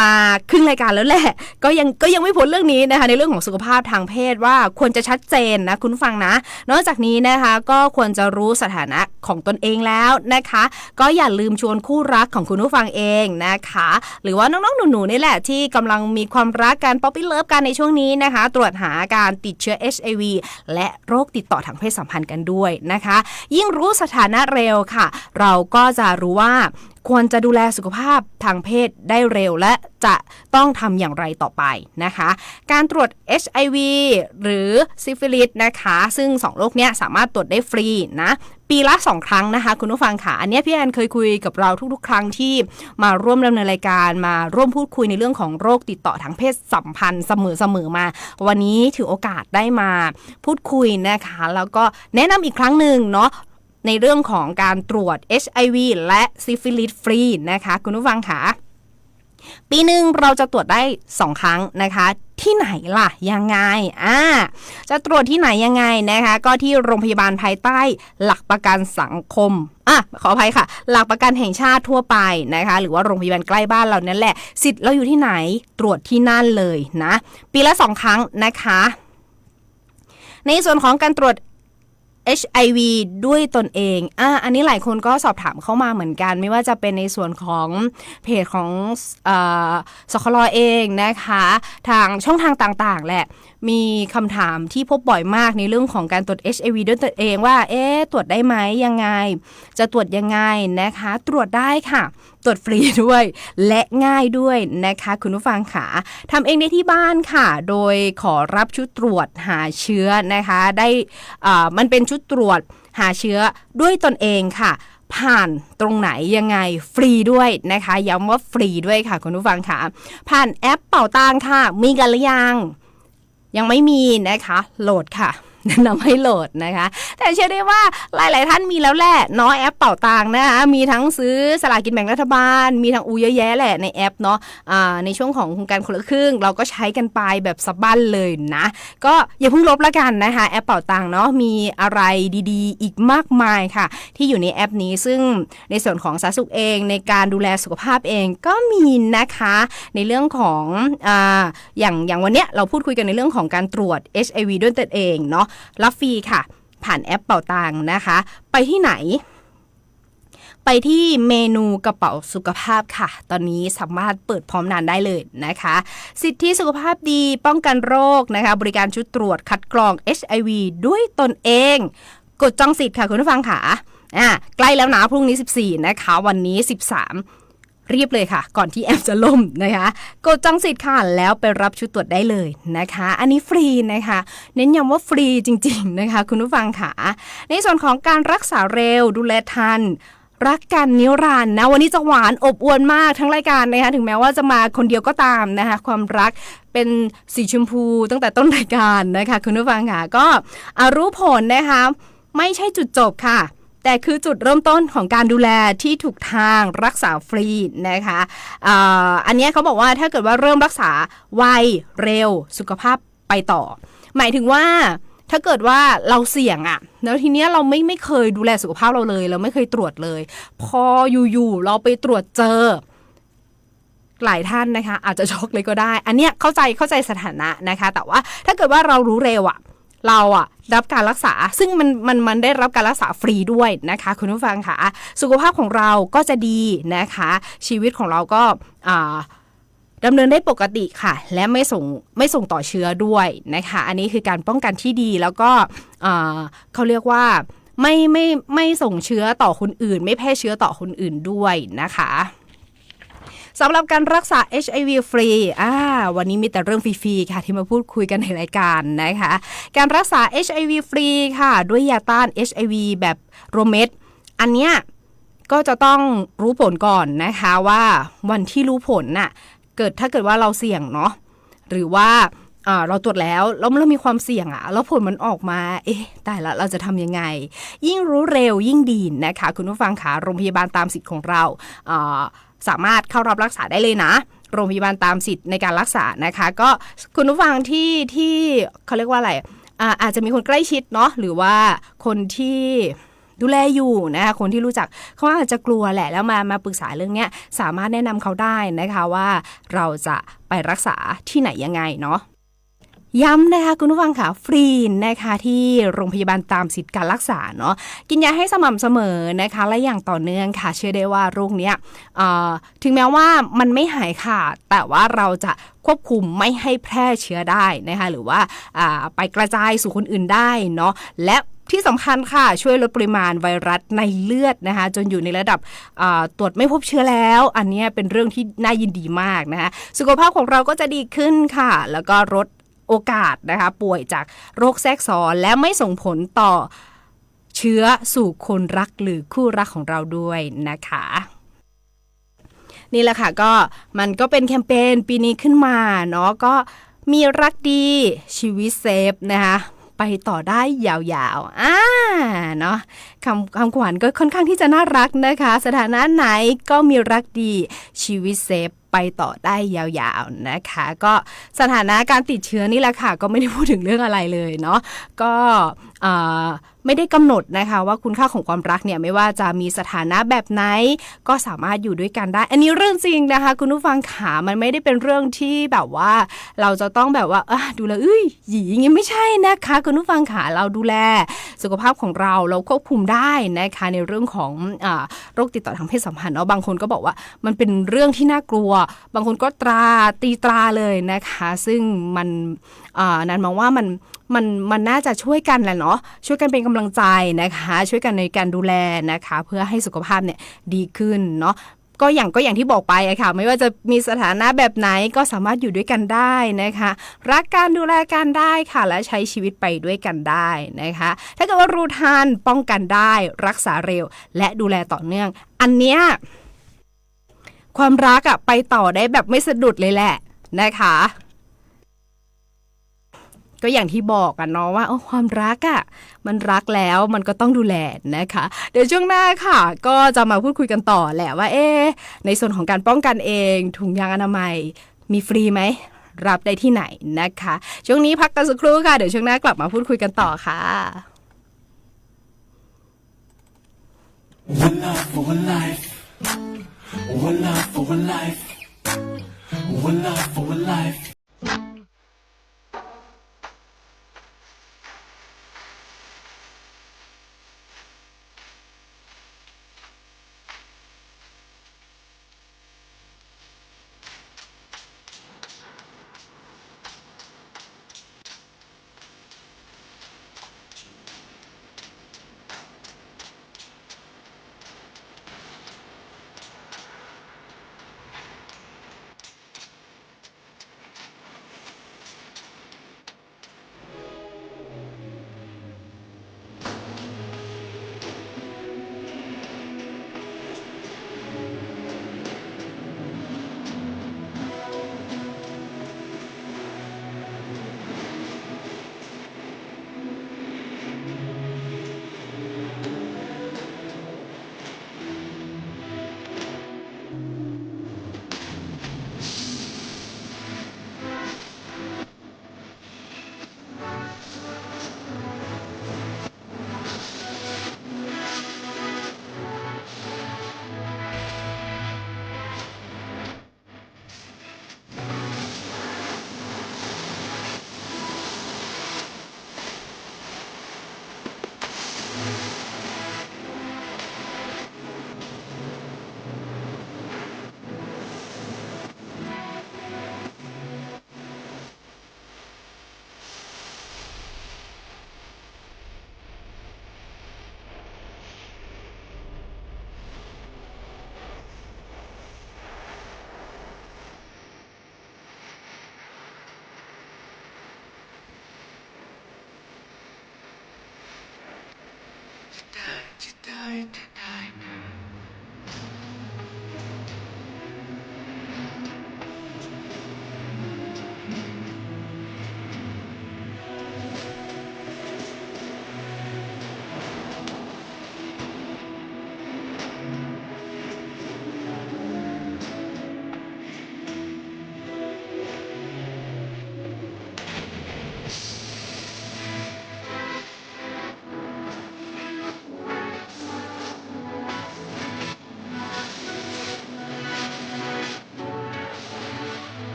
มาครึ่งรายการแล้วแหละก็ยังไม่พ้นเรื่องนี้นะคะในเรื่องของสุขภาพทางเพศว่าควรจะชัดเจนนะคุณฟังนะนอกจากนี้นะคะก็ควรจะรู้สถานะของตนเองแล้วนะคะก็อย่าลืมชวนคู่รักของคุณผู้ฟังเองนะคะหรือว่าน้องๆหนูๆนี่แหละที่กำลังมีความรักกันป๊อปปี้เลิฟกันในช่วงนี้นะคะตรวจหาการติดเชื้อ HIV และโรคติดต่อทางเพศสัมพันธ์กันด้วยนะคะยิ่งรู้สถานะเร็วค่ะเราก็จะรู้ว่าควรจะดูแลสุขภาพทางเพศได้เร็วและจะต้องทำอย่างไรต่อไปนะคะการตรวจ HIV หรือซิฟิลิสนะคะซึ่ง2โรคเนี้ยสามารถตรวจได้ฟรีนะปีละ2ครั้งนะคะคุณผู้ฟังค่ะอันนี้พี่แอนเคยคุยกับเราทุกๆครั้งที่มาร่วมดำเนินรายการมาร่วมพูดคุยในเรื่องของโรคติดต่อทางเพศสัมพันธ์เสมอมาวันนี้ถือโอกาสได้มาพูดคุยนะคะแล้วก็แนะนำอีกครั้งหนึ่งเนาะ ในเรื่องของการตรวจ HIV และซิฟิลิสฟรีนะคะคุณผู้ฟังค่ะปีหนึ่งเราจะตรวจได้2ครั้งนะคะที่ไหนล่ะยังไงจะตรวจที่ไหนยังไงนะคะก็ที่โรงพยาบาลภายใต้หลักประกันสังคมขออภัยค่ะหลักประกันแห่งชาติทั่วไปนะคะหรือว่าโรงพยาบาลใกล้บ้านเรานั่นแหละสิทธิ์เราอยู่ที่ไหนตรวจที่นั่นเลยนะปีละ2ครั้งนะคะในส่วนของการตรวจHIV ด้วยตนเองอันนี้หลายคนก็สอบถามเข้ามาเหมือนกันไม่ว่าจะเป็นในส่วนของเพจของสคลเองนะคะทางช่องทางต่างๆแหละมีคำถามที่พบบ่อยมากในเรื่องของการตรวจ HIV ด้วยตนเองว่าตรวจได้ไหมยังไงจะตรวจยังไงนะคะตรวจได้ค่ะตรวจฟรีด้วยและง่ายด้วยนะคะคุณผู้ฟังค่ะทำเองได้ที่บ้านค่ะโดยขอรับชุดตรวจหาเชื้อนะคะได้มันเป็นชุดตรวจหาเชื้อด้วยตนเองค่ะผ่านตรงไหนยังไงฟรีด้วยนะคะย้ำว่าฟรีด้วยค่ะคุณผู้ฟังค่ะผ่านแอปเป่าตังค่ะมีกันหรือยังไม่มีนะคะโหลดค่ะแนะนำให้โหลดนะคะแต่เชื่อได้ว่าหลายๆท่านมีแล้วแหละเนาะแอปเป่าตังนะคะมีทั้งซื้อสลากกินแบ่งรัฐบาลมีทั้งเยอะแยะแหละในแอปเนาะในช่วงของโครงการคนละครึ่งเราก็ใช้กันไปแบบสะบั้นเลยนะก็อย่าเพิ่งลบละกันนะคะแอปเป่าตังเนาะมีอะไรดีๆอีกมากมายค่ะที่อยู่ในแอปนี้ซึ่งในส่วนของสาธารณสุขเองในการดูแลสุขภาพเองก็มีนะคะในเรื่องของอย่างวันเนี้ยเราพูดคุยกันในเรื่องของการตรวจ HIV ด้วยตนเองเนาะรับฟรีค่ะผ่านแอปเป่าตังนะคะไปที่ไหนไปที่เมนูกระเป๋าสุขภาพค่ะตอนนี้สามารถเปิดพร้อมนานได้เลยนะคะสิทธิสุขภาพดีป้องกันโรคนะคะบริการชุดตรวจคัดกรอง HIV ด้วยตนเองกดจองสิทธิ์ค่ะคุณผู้ฟังค่ะใกล้แล้วนะพรุ่งนี้14นะคะวันนี้13รีบเลยค่ะก่อนที่แอปจะล่มนะคะกดจองสิทธิ์ค่ะแล้วไปรับชุดตรวจได้เลยนะคะอันนี้ฟรีนะคะเน้นย้ำว่าฟรีจริงๆนะคะคุณผู้ฟังค่ะในส่วนของการรักษาเร็วดูแลทันรักกันนิรันดร์นะวันนี้จะหวานอบอวลมากทั้งรายการนะคะถึงแม้ว่าจะมาคนเดียวก็ตามนะคะความรักเป็นสีชมพูตั้งแต่ต้นรายการนะคะคุณผู้ฟังค่ะก็รู้ผลนะคะไม่ใช่จุดจบค่ะแต่คือจุดเริ่มต้นของการดูแลที่ถูกทางรักษาฟรีนะคะอันนี้เขาบอกว่าถ้าเกิดว่าเริ่มรักษาไวเร็วสุขภาพไปต่อหมายถึงว่าถ้าเกิดว่าเราเสี่ยงแล้วทีเนี้ยเราไม่เคยดูแลสุขภาพเราเลยเราไม่เคยตรวจเลยพออยู่ๆเราไปตรวจเจอหลายท่านนะคะอาจจะช็อกเลยก็ได้อันเนี้ยเข้าใจสถานะนะคะแต่ว่าถ้าเกิดว่าเรารู้เร็วเรารับการรักษาซึ่งมันได้รับการรักษาฟรีด้วยนะคะคุณผู้ฟังค่ะสุขภาพของเราก็จะดีนะคะชีวิตของเราก็ดำเนินได้ปกติค่ะและไม่ส่งต่อเชื้อด้วยนะคะอันนี้คือการป้องกันที่ดีแล้วก็เขาเรียกว่าไม่ส่งเชื้อต่อคนอื่นไม่แพร่เชื้อต่อคนอื่นด้วยนะคะสำหรับการรักษา HIV ฟรีวันนี้มีแต่เรื่องฟรีๆค่ะที่มาพูดคุยกันในรายการนะคะการรักษา HIV ฟรีค่ะด้วยยาต้าน HIV แบบโรเม็ดอันเนี้ยก็จะต้องรู้ผลก่อนนะคะว่าวันที่รู้ผลถ้าเกิดว่าเราเสี่ยงเนาะหรือว่าเราตรวจแล้วเรามีความเสี่ยงแล้วผลมันออกมาตายละเราจะทำยังไงยิ่งรู้เร็วยิ่งดีนะคะคุณผู้ฟังค่ะโรงพยาบาลตามสิทธิ์ของเราสามารถเข้ารับรักษาได้เลยนะโรงพยาบาลตามสิทธิ์ในการรักษานะคะก็คุณผู้ฟังที่เขาเรียกว่าอะไรอาจจะมีคนใกล้ชิดเนาะหรือว่าคนที่ดูแลอยู่นะคะคนที่รู้จักเขาอาจจะกลัวแหละแล้วมาปรึกษาเรื่องนี้สามารถแนะนำเขาได้นะคะว่าเราจะไปรักษาที่ไหนยังไงเนาะย้ำนะคะคุณผู้ฟังค่ะฟรีนะคะที่โรงพยาบาลตามสิทธิการรักษาเนาะกินยาให้สม่ำเสมอนะคะและอย่างต่อเนื่องค่ะเชื่อได้ว่าโรคเนี้ยถึงแม้ว่ามันไม่หายขาดแต่ว่าเราจะควบคุมไม่ให้แพร่เชื้อได้นะคะหรือว่าไปกระจายสู่คนอื่นได้เนาะและที่สำคัญค่ะช่วยลดปริมาณไวรัสในเลือดนะคะจนอยู่ในระดับตรวจไม่พบเชื้อแล้วอันนี้เป็นเรื่องที่น่ายินดีมากนะคะสุขภาพของเราก็จะดีขึ้นค่ะแล้วก็ลดโอกาสนะคะป่วยจากโรคแทรกซ้อนและไม่ส่งผลต่อเชื้อสู่คนรักหรือคู่รักของเราด้วยนะคะนี่แหละค่ะก็มันก็เป็นแคมเปญปีนี้ขึ้นมาเนาะก็มีรักดีชีวิตเซฟนะคะ ไปต่อได้ยาวๆเนาะคำขวัญก็ค่อนข้างที่จะน่ารักนะคะสถานะไหนก็มีรักดีชีวิตเซฟไปต่อได้ยาวๆนะคะก็สถานะการติดเชื้อนี่แหละค่ะก็ไม่ได้พูดถึงเรื่องอะไรเลยเนาะก็ไม่ได้กำหนดนะคะว่าคุณค่าของความรักเนี่ยไม่ว่าจะมีสถานะแบบไหนก็สามารถอยู่ด้วยกันได้อันนี้เรื่องจริงนะคะคุณผู้ฟังขามันไม่ได้เป็นเรื่องที่แบบว่าเราจะต้องแบบว่าดูแลหยีอย่างงี้ไม่ใช่นะคะคุณผู้ฟังขาเราดูแลสุขภาพของเราควบคุมได้นะคะในเรื่องของโรคติดต่อทางเพศสัมพันธ์เนาะบางคนก็บอกว่ามันเป็นเรื่องที่น่ากลัวบางคนก็ตีตราเลยนะคะซึ่งมันนั้นมองว่ามันน่าจะช่วยกันแหละเนาะช่วยกันเป็นกำลังใจนะคะช่วยกันในการดูแลนะคะเพื่อให้สุขภาพเนี่ยดีขึ้นเนาะก็อย่างที่บอกไปอะค่ะไม่ว่าจะมีสถานะแบบไหนก็สามารถอยู่ด้วยกันได้นะคะรักกันดูแลกันได้ค่ะและใช้ชีวิตไปด้วยกันได้นะคะถ้าเกิดว่ารู้ทันป้องกันได้รักษาเร็วและดูแลต่อเนื่องอันเนี้ยความรักอะไปต่อได้แบบไม่สะดุดเลยแหละนะคะก็อย่างที่บอกกันเนาะว่าความรักอ่ะมันรักแล้วมันก็ต้องดูแลนะคะเดี๋ยวช่วงหน้าค่ะก็จะมาพูดคุยกันต่อแหละว่าในส่วนของการป้องกันเองถุงยางอนามัยมีฟรีไหมรับได้ที่ไหนนะคะช่วงนี้พักกันสักครู่ค่ะเดี๋ยวช่วงหน้ากลับมาพูดคุยกันต่อค่ะ One love for one life. One love for one life. One love for one life.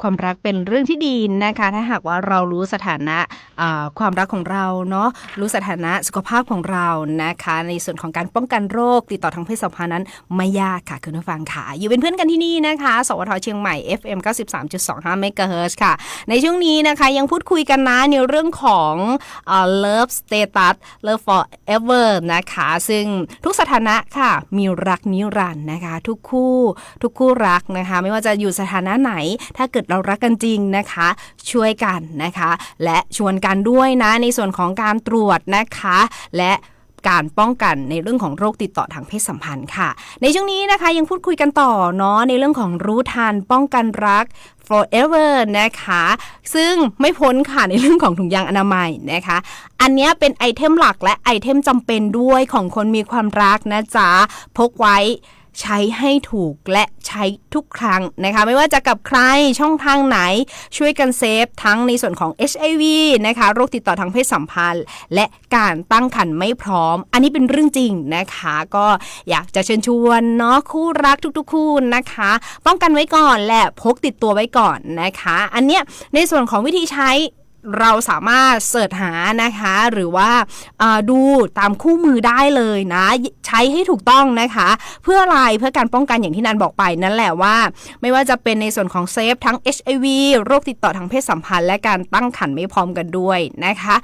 ความรักเป็นเรื่องที่ดีนะคะถ้าหากว่าเรารู้สถานะความรักของเราเนาะรู้สถานะสุขภาพของเรานะคะในส่วนของการป้องกันโรคติดต่อทางเพศสัมพันธ์นั้นไม่ยากค่ะคุณผู้ฟังค่ะอยู่เป็นเพื่อนกันที่นี่นะคะสวทเชียงใหม่ FM 93.25 เมกะเฮิรตซ์ค่ะในช่วงนี้นะคะยังพูดคุยกันนะในเรื่องของLove Status Love Forever นะคะซึ่งทุกสถานะค่ะมีรักนิรันดร์นะคะทุกคู่รักนะคะไม่ว่าจะอยู่สถานะไหนถ้าเกิดเรารักกันจริงนะคะช่วยกันนะคะและชวนกันด้วยนะในส่วนของการตรวจนะคะและการป้องกันในเรื่องของโรคติดต่อทางเพศสัมพันธ์ค่ะในช่วงนี้นะคะยังพูดคุยกันต่อเนาะในเรื่องของรู้ทันป้องกันรัก forever นะคะซึ่งไม่พ้นค่ะในเรื่องของถุงยางอนามัยนะคะอันนี้เป็นไอเทมหลักและไอเทมจำเป็นด้วยของคนมีความรักนะจ๊ะพกไว้ใช้ให้ถูกและใช้ทุกครั้งนะคะไม่ว่าจะกับใครช่องทางไหนช่วยกันเซฟทั้งในส่วนของ HIV นะคะโรคติดต่อทางเพศสัมพันธ์และการตั้งครรภ์ไม่พร้อมอันนี้เป็นเรื่องจริงนะคะก็อยากจะเชิญชวนเนาะคู่รักทุกๆคู่นะคะป้องกันไว้ก่อนและพกติดตัวไว้ก่อนนะคะอันเนี้ยในส่วนของวิธีใช้เราสามารถเสิร์ชหานะคะหรือว่าดูตามคู่มือได้เลยนะใช้ให้ถูกต้องนะคะเพื่ออะไรเพื่อการป้องกันอย่างที่นันบอกไปนั่นแหละว่าไม่ว่าจะเป็นในส่วนของเซฟทั้ง HIV โรคติดต่อทางเพศสัมพันธ์และการตั้งครรภ์ไม่พร้อมกันด้วยนะคะ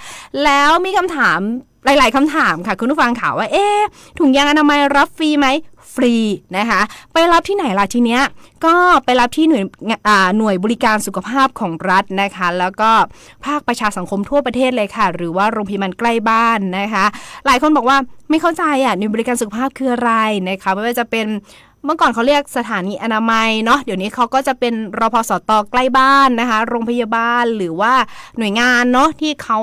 แล้วมีคำถามหลายๆคำถามค่ะคุณผู้ฟังข่าวว่าถุงยางอนามัยรับฟรีไหมฟรีนะคะไปรับที่ไหนล่ะทีเนี้ยก็ไปรับที่หน่วยบริการสุขภาพของรัฐนะคะแล้วก็ภาคประชาสังคมทั่วประเทศเลยค่ะหรือว่าโรงพยาบาลใกล้บ้านนะคะหลายคนบอกว่าไม่เข้าใจหน่วยบริการสุขภาพคืออะไรนะคะไม่ว่าจะเป็นเมื่อก่อนเขาเรียกสถานีอนามัยเนาะเดี๋ยวนี้เขาก็จะเป็นรพสตใกล้บ้านนะคะโรงพยาบาลหรือว่าหน่วยงานเนาะที่เขา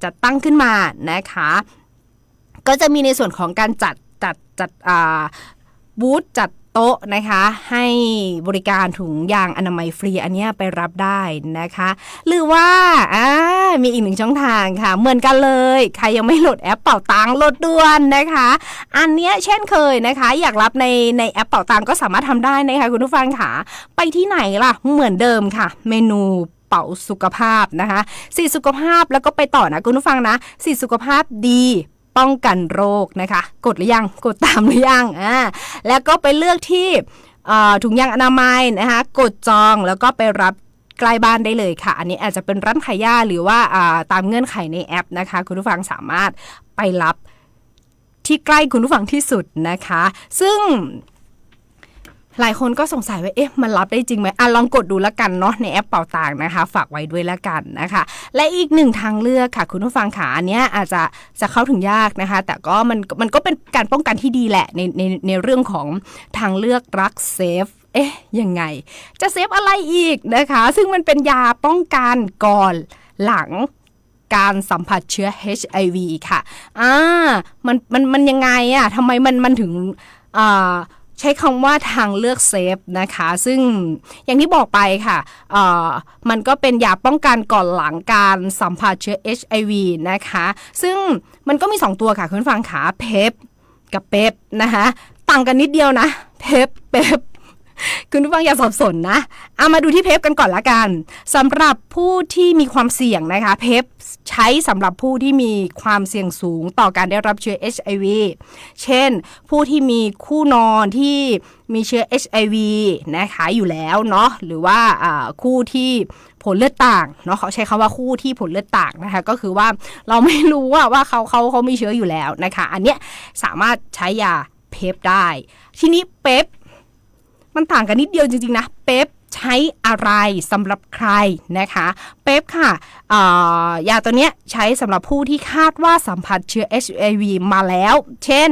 จะตั้งขึ้นมานะคะก็จะมีในส่วนของการจัดบูธจัดโต๊ะนะคะให้บริการถุงยางอนามัยฟรีอันนี้ไปรับได้นะคะหรือว่ามีอีกหนึ่งช่องทางค่ะเหมือนกันเลยใครยังไม่โหลดแอปเป๋าตังค์โหลดด่วนนะคะอันนี้เช่นเคยนะคะอยากรับในแอปเป๋าตังค์ก็สามารถทำได้นะคะคุณผู้ฟังค่ะไปที่ไหนล่ะเหมือนเดิมค่ะเมนูเป๋าสุขภาพนะคะ4สุขภาพแล้วก็ไปต่อนะคุณผู้ฟังนะ4สุขภาพดีป้องกันโรคนะคะกดหรือยังกดตามหรือยังแล้วก็ไปเลือกที่ถุงยางอนามัยนะคะกดจองแล้วก็ไปรับใกล้บ้านได้เลยค่ะอันนี้อาจจะเป็นร้านขายยาหรือว่าตามเงื่อนไขในแอปนะคะคุณผู้ฟังสามารถไปรับที่ใกล้คุณผู้ฟังที่สุดนะคะซึ่งหลายคนก็สงสัยว่ามันรับได้จริงไหมลองกดดูแล้วกันเนาะในแอปเป๋าตังค์นะคะฝากไว้ด้วยแล้วกันนะคะและอีกหนึ่งทางเลือกค่ะคุณผู้ฟังค่ะอันเนี้ยอาจจะเข้าถึงยากนะคะแต่ก็มันก็เป็นการป้องกันที่ดีแหละในเรื่องของทางเลือกรักเซฟยังไงจะเซฟอะไรอีกนะคะซึ่งมันเป็นยาป้องกันก่อนหลังการสัมผัสเชื้อ HIV ค่ะมันยังไงทำไมมันถึงใช้คำว่าทางเลือกเซฟนะคะซึ่งอย่างที่บอกไปค่ะมันก็เป็นยาป้องกันก่อนหลังการสัมผัสเชื้อ HIV นะคะซึ่งมันก็มี2ตัวค่ะคุณฟังขาเพปกับเป๊ปนะคะต่างกันนิดเดียวนะเพปคุณผู้ฟังอย่าสับสนนะมาดูที่เพปกันก่อนละกันสำหรับผู้ที่มีความเสี่ยงนะคะเพปใช้สำหรับผู้ที่มีความเสี่ยงสูงต่อการได้รับเชื้อ HIV เช่นผู้ที่มีคู่นอนที่มีเชื้อ HIV นะคะอยู่แล้วเนาะหรือว่าคู่ที่ผลเลือดต่างเนาะเขาใช้คำว่าคู่ที่ผลเลือดต่างนะคะก็คือว่าเราไม่รู้ว่าเขามีเชื้ออยู่แล้วนะคะอันเนี้ยสามารถใช้ยาเพปได้ทีนี้เพปมันต่างกันนิดเดียวจริงๆนะเป๊ปใช้อะไรสำหรับใครนะคะเป๊ปค่ะยาตัวเนี้ยใช้สำหรับผู้ที่คาดว่าสัมผัสเชื้อ HIV มาแล้วเช่น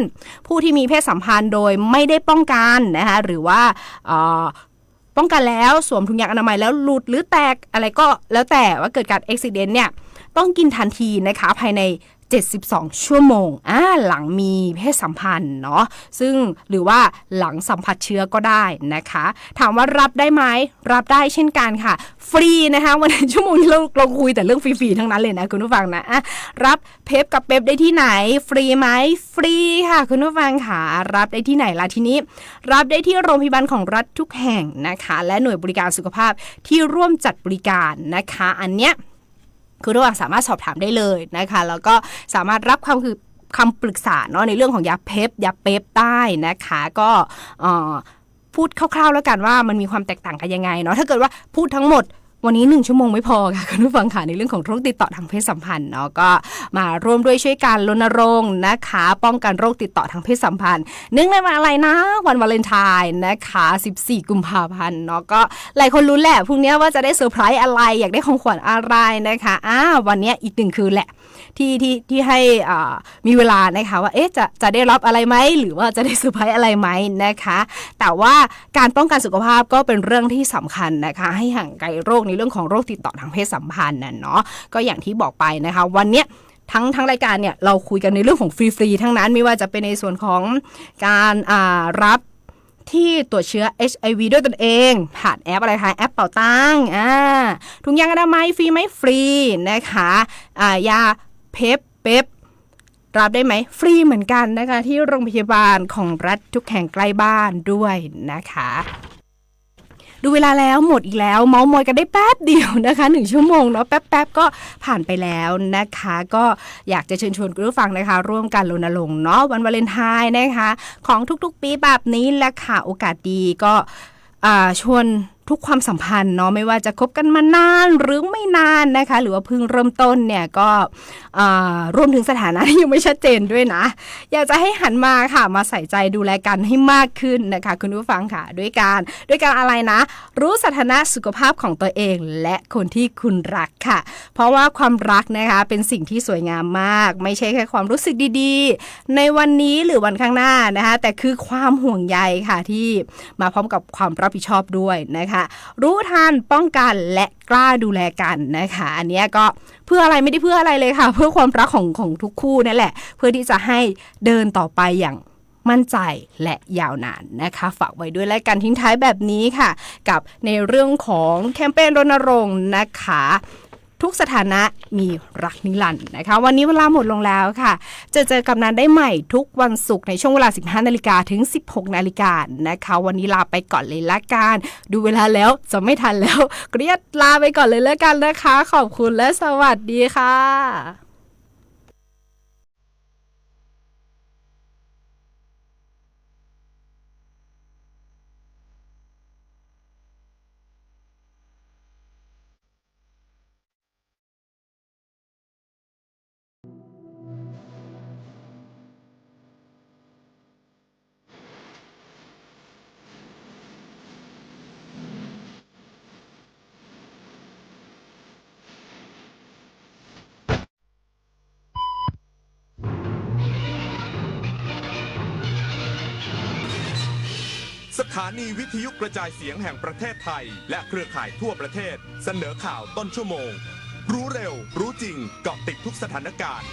ผู้ที่มีเพศสัมพันธ์โดยไม่ได้ป้องกันนะคะหรือว่าป้องกันแล้วสวมถุงยางอนามัยแล้วหลุดหรือแตกอะไรก็แล้วแต่ว่าเกิดการอุบัติเหตุเนี่ยต้องกินทันทีนะคะภายใน 72 ชั่วโมงหลังมีเพศสัมพันธ์เนาะซึ่งหรือว่าหลังสัมผัสเชื้อก็ได้นะคะถามว่ารับได้ไหมรับได้เช่นกันค่ะฟรีนะคะวันนี้ชั่วโมงนี้เราคุยแต่เรื่องฟรีๆทั้งนั้นเลยนะคุณผู้ฟังนะรับเพปกับเป๊ปได้ที่ไหนฟรีไหมฟรีค่ะคุณผู้ฟังค่ะรับได้ที่ไหนล่ะทีนี้รับได้ที่โรงพยาบาลของรัฐทุกแห่งนะคะและหน่วยบริการสุขภาพที่ร่วมจัดบริการนะคะอันเนี้ยคุณผู้ฟังสามารถสอบถามได้เลยนะคะแล้วก็สามารถรับคำปรึกษาเนาะในเรื่องของยาเพปยาเป๊ปได้นะคะก็พูดคร่าวๆแล้วกันว่ามันมีความแตกต่างกันยังไงเนาะถ้าเกิดว่าพูดทั้งหมดวันนี้1ชั่วโมงไม่พอค่ะคุณผู้ฟังค่ะในเรื่องของโรคติดต่อทางเพศสัมพันธ์เนาะก็มาร่วมด้วยช่วยกันรณรงค์นะคะป้องกันโรคติดต่อทางเพศสัมพันธ์เนื่องในวันอะไรนะวันวาเลนไทน์นะคะ14กุมภาพันธ์เนาะก็หลายคนรู้แหละพรุ่งนี้ว่าจะได้เซอร์ไพรส์อะไรอยากได้ของขวัญอะไรนะคะวันนี้อีก1คืนแหละที่ให้มีเวลานะคะว่าจะได้รับอะไรไหมหรือว่าจะได้เซอร์ไพรส์อะไรไหมนะคะแต่ว่าการป้องกันสุขภาพก็เป็นเรื่องที่สำคัญนะคะให้ห่างไกลโรคในเรื่องของโรคติดต่อทางเพศสัมพันธ์เนาะก็อย่างที่บอกไปนะคะวันนี้ทั้งรายการเนี่ยเราคุยกันในเรื่องของฟรีๆทั้งนั้นไม่ว่าจะเป็นในส่วนของการรับที่ตรวจเชื้อ HIV ด้วยตนเองผ่านแอปอะไรคะแอปเป่าตังถุงยางอนามัยฟรีไหมฟรีนะคะยาเพปรับได้ไหมฟรีเหมือนกันนะคะที่โรงพยาบาลของรัฐทุกแห่งใกล้บ้านด้วยนะคะดูเวลาแล้วหมดอีกแล้วเมาส์มอยกันได้แป๊บเดียวนะคะ1ชั่วโมงเนาะแป๊บๆก็ผ่านไปแล้วนะคะก็อยากจะเชิญชวนคุณผู้ฟังนะคะร่วมกันรณรงค์เนาะวันวาเลนไทน์นะคะของทุกๆปีแบบนี้แหละค่ะโอกาสดีก็ชวนทุกความสัมพันธ์เนาะไม่ว่าจะคบกันมานานหรือไม่นานนะคะหรือว่าเพิ่งเริ่มต้นเนี่ยก็รวมถึงสถานะที่ยังไม่ชัดเจนด้วยนะอยากจะให้หันมาค่ะมาใส่ใจดูแลกันให้มากขึ้นนะคะคุณผู้ฟังค่ะด้วยการอะไรนะรู้สถานะสุขภาพของตัวเองและคนที่คุณรักค่ะเพราะว่าความรักนะคะเป็นสิ่งที่สวยงามมากไม่ใช่แค่ความรู้สึกดีๆในวันนี้หรือวันข้างหน้านะคะแต่คือความห่วงใยค่ะที่มาพร้อมกับความรับผิดชอบด้วยนะคะรู้ทันป้องกันและกล้าดูแลกันนะคะอันนี้ก็เพื่ออะไรไม่ได้เพื่ออะไรเลยค่ะเพื่อความรักของทุกคู่นั่นแหละเพื่อที่จะให้เดินต่อไปอย่างมั่นใจและยาวนานนะคะฝากไว้ด้วยและกันทิ้งท้ายแบบนี้ค่ะกับในเรื่องของแคมเปญรณรงค์นะคะทุกสถานะมีรักนิรันดร์นะคะวันนี้เวลาหมดลงแล้วค่ะเจอกับนันได้ใหม่ทุกวันศุกร์ในช่วงเวลา 15 นาฬิกาถึง 16 นาฬิกานะคะวันนี้ลาไปก่อนเลยละกันดูเวลาแล้วจะไม่ทันแล้วเกลียดลาไปก่อนเลยละกันนะคะขอบคุณและสวัสดีค่ะ สถานีวิทยุกระจายเสียงแห่งประเทศไทยและเครือข่ายทั่วประเทศเสนอข่าวต้นชั่วโมงรู้เร็วรู้จริงเกาะติดทุกสถานการณ์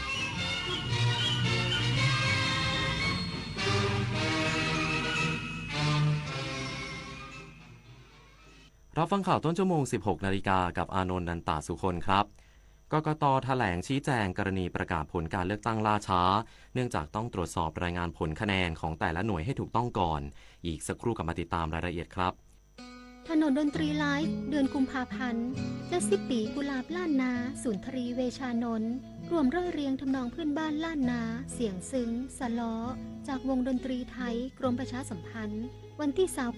รับฟังข่าวต้นชั่วโมง 16 นาฬิกากับอานนท์ นันตาสุคนครับกกต.แถลงชี้แจงกรณีประกาศผลการเลือกตั้งล่าช้าเนื่องจากต้องตรวจสอบรายงานผลคะแนนของแต่ละหน่วยให้ถูกต้องก่อนอีกสักครู่กลับมาติดตามรายละเอียดครับถนนดนตรีไลฟ์เดือนกุมภาพันธ์และ10 ปีกุหลาบล้านนาสุนทรีเวชานนท์รวมร่อยเรียงทำนองเพื่อนบ้านล้านนาเสียงซึ้งสะล้อจากวงดนตรีไทยกรมประชาสัมพันธ์วันที่20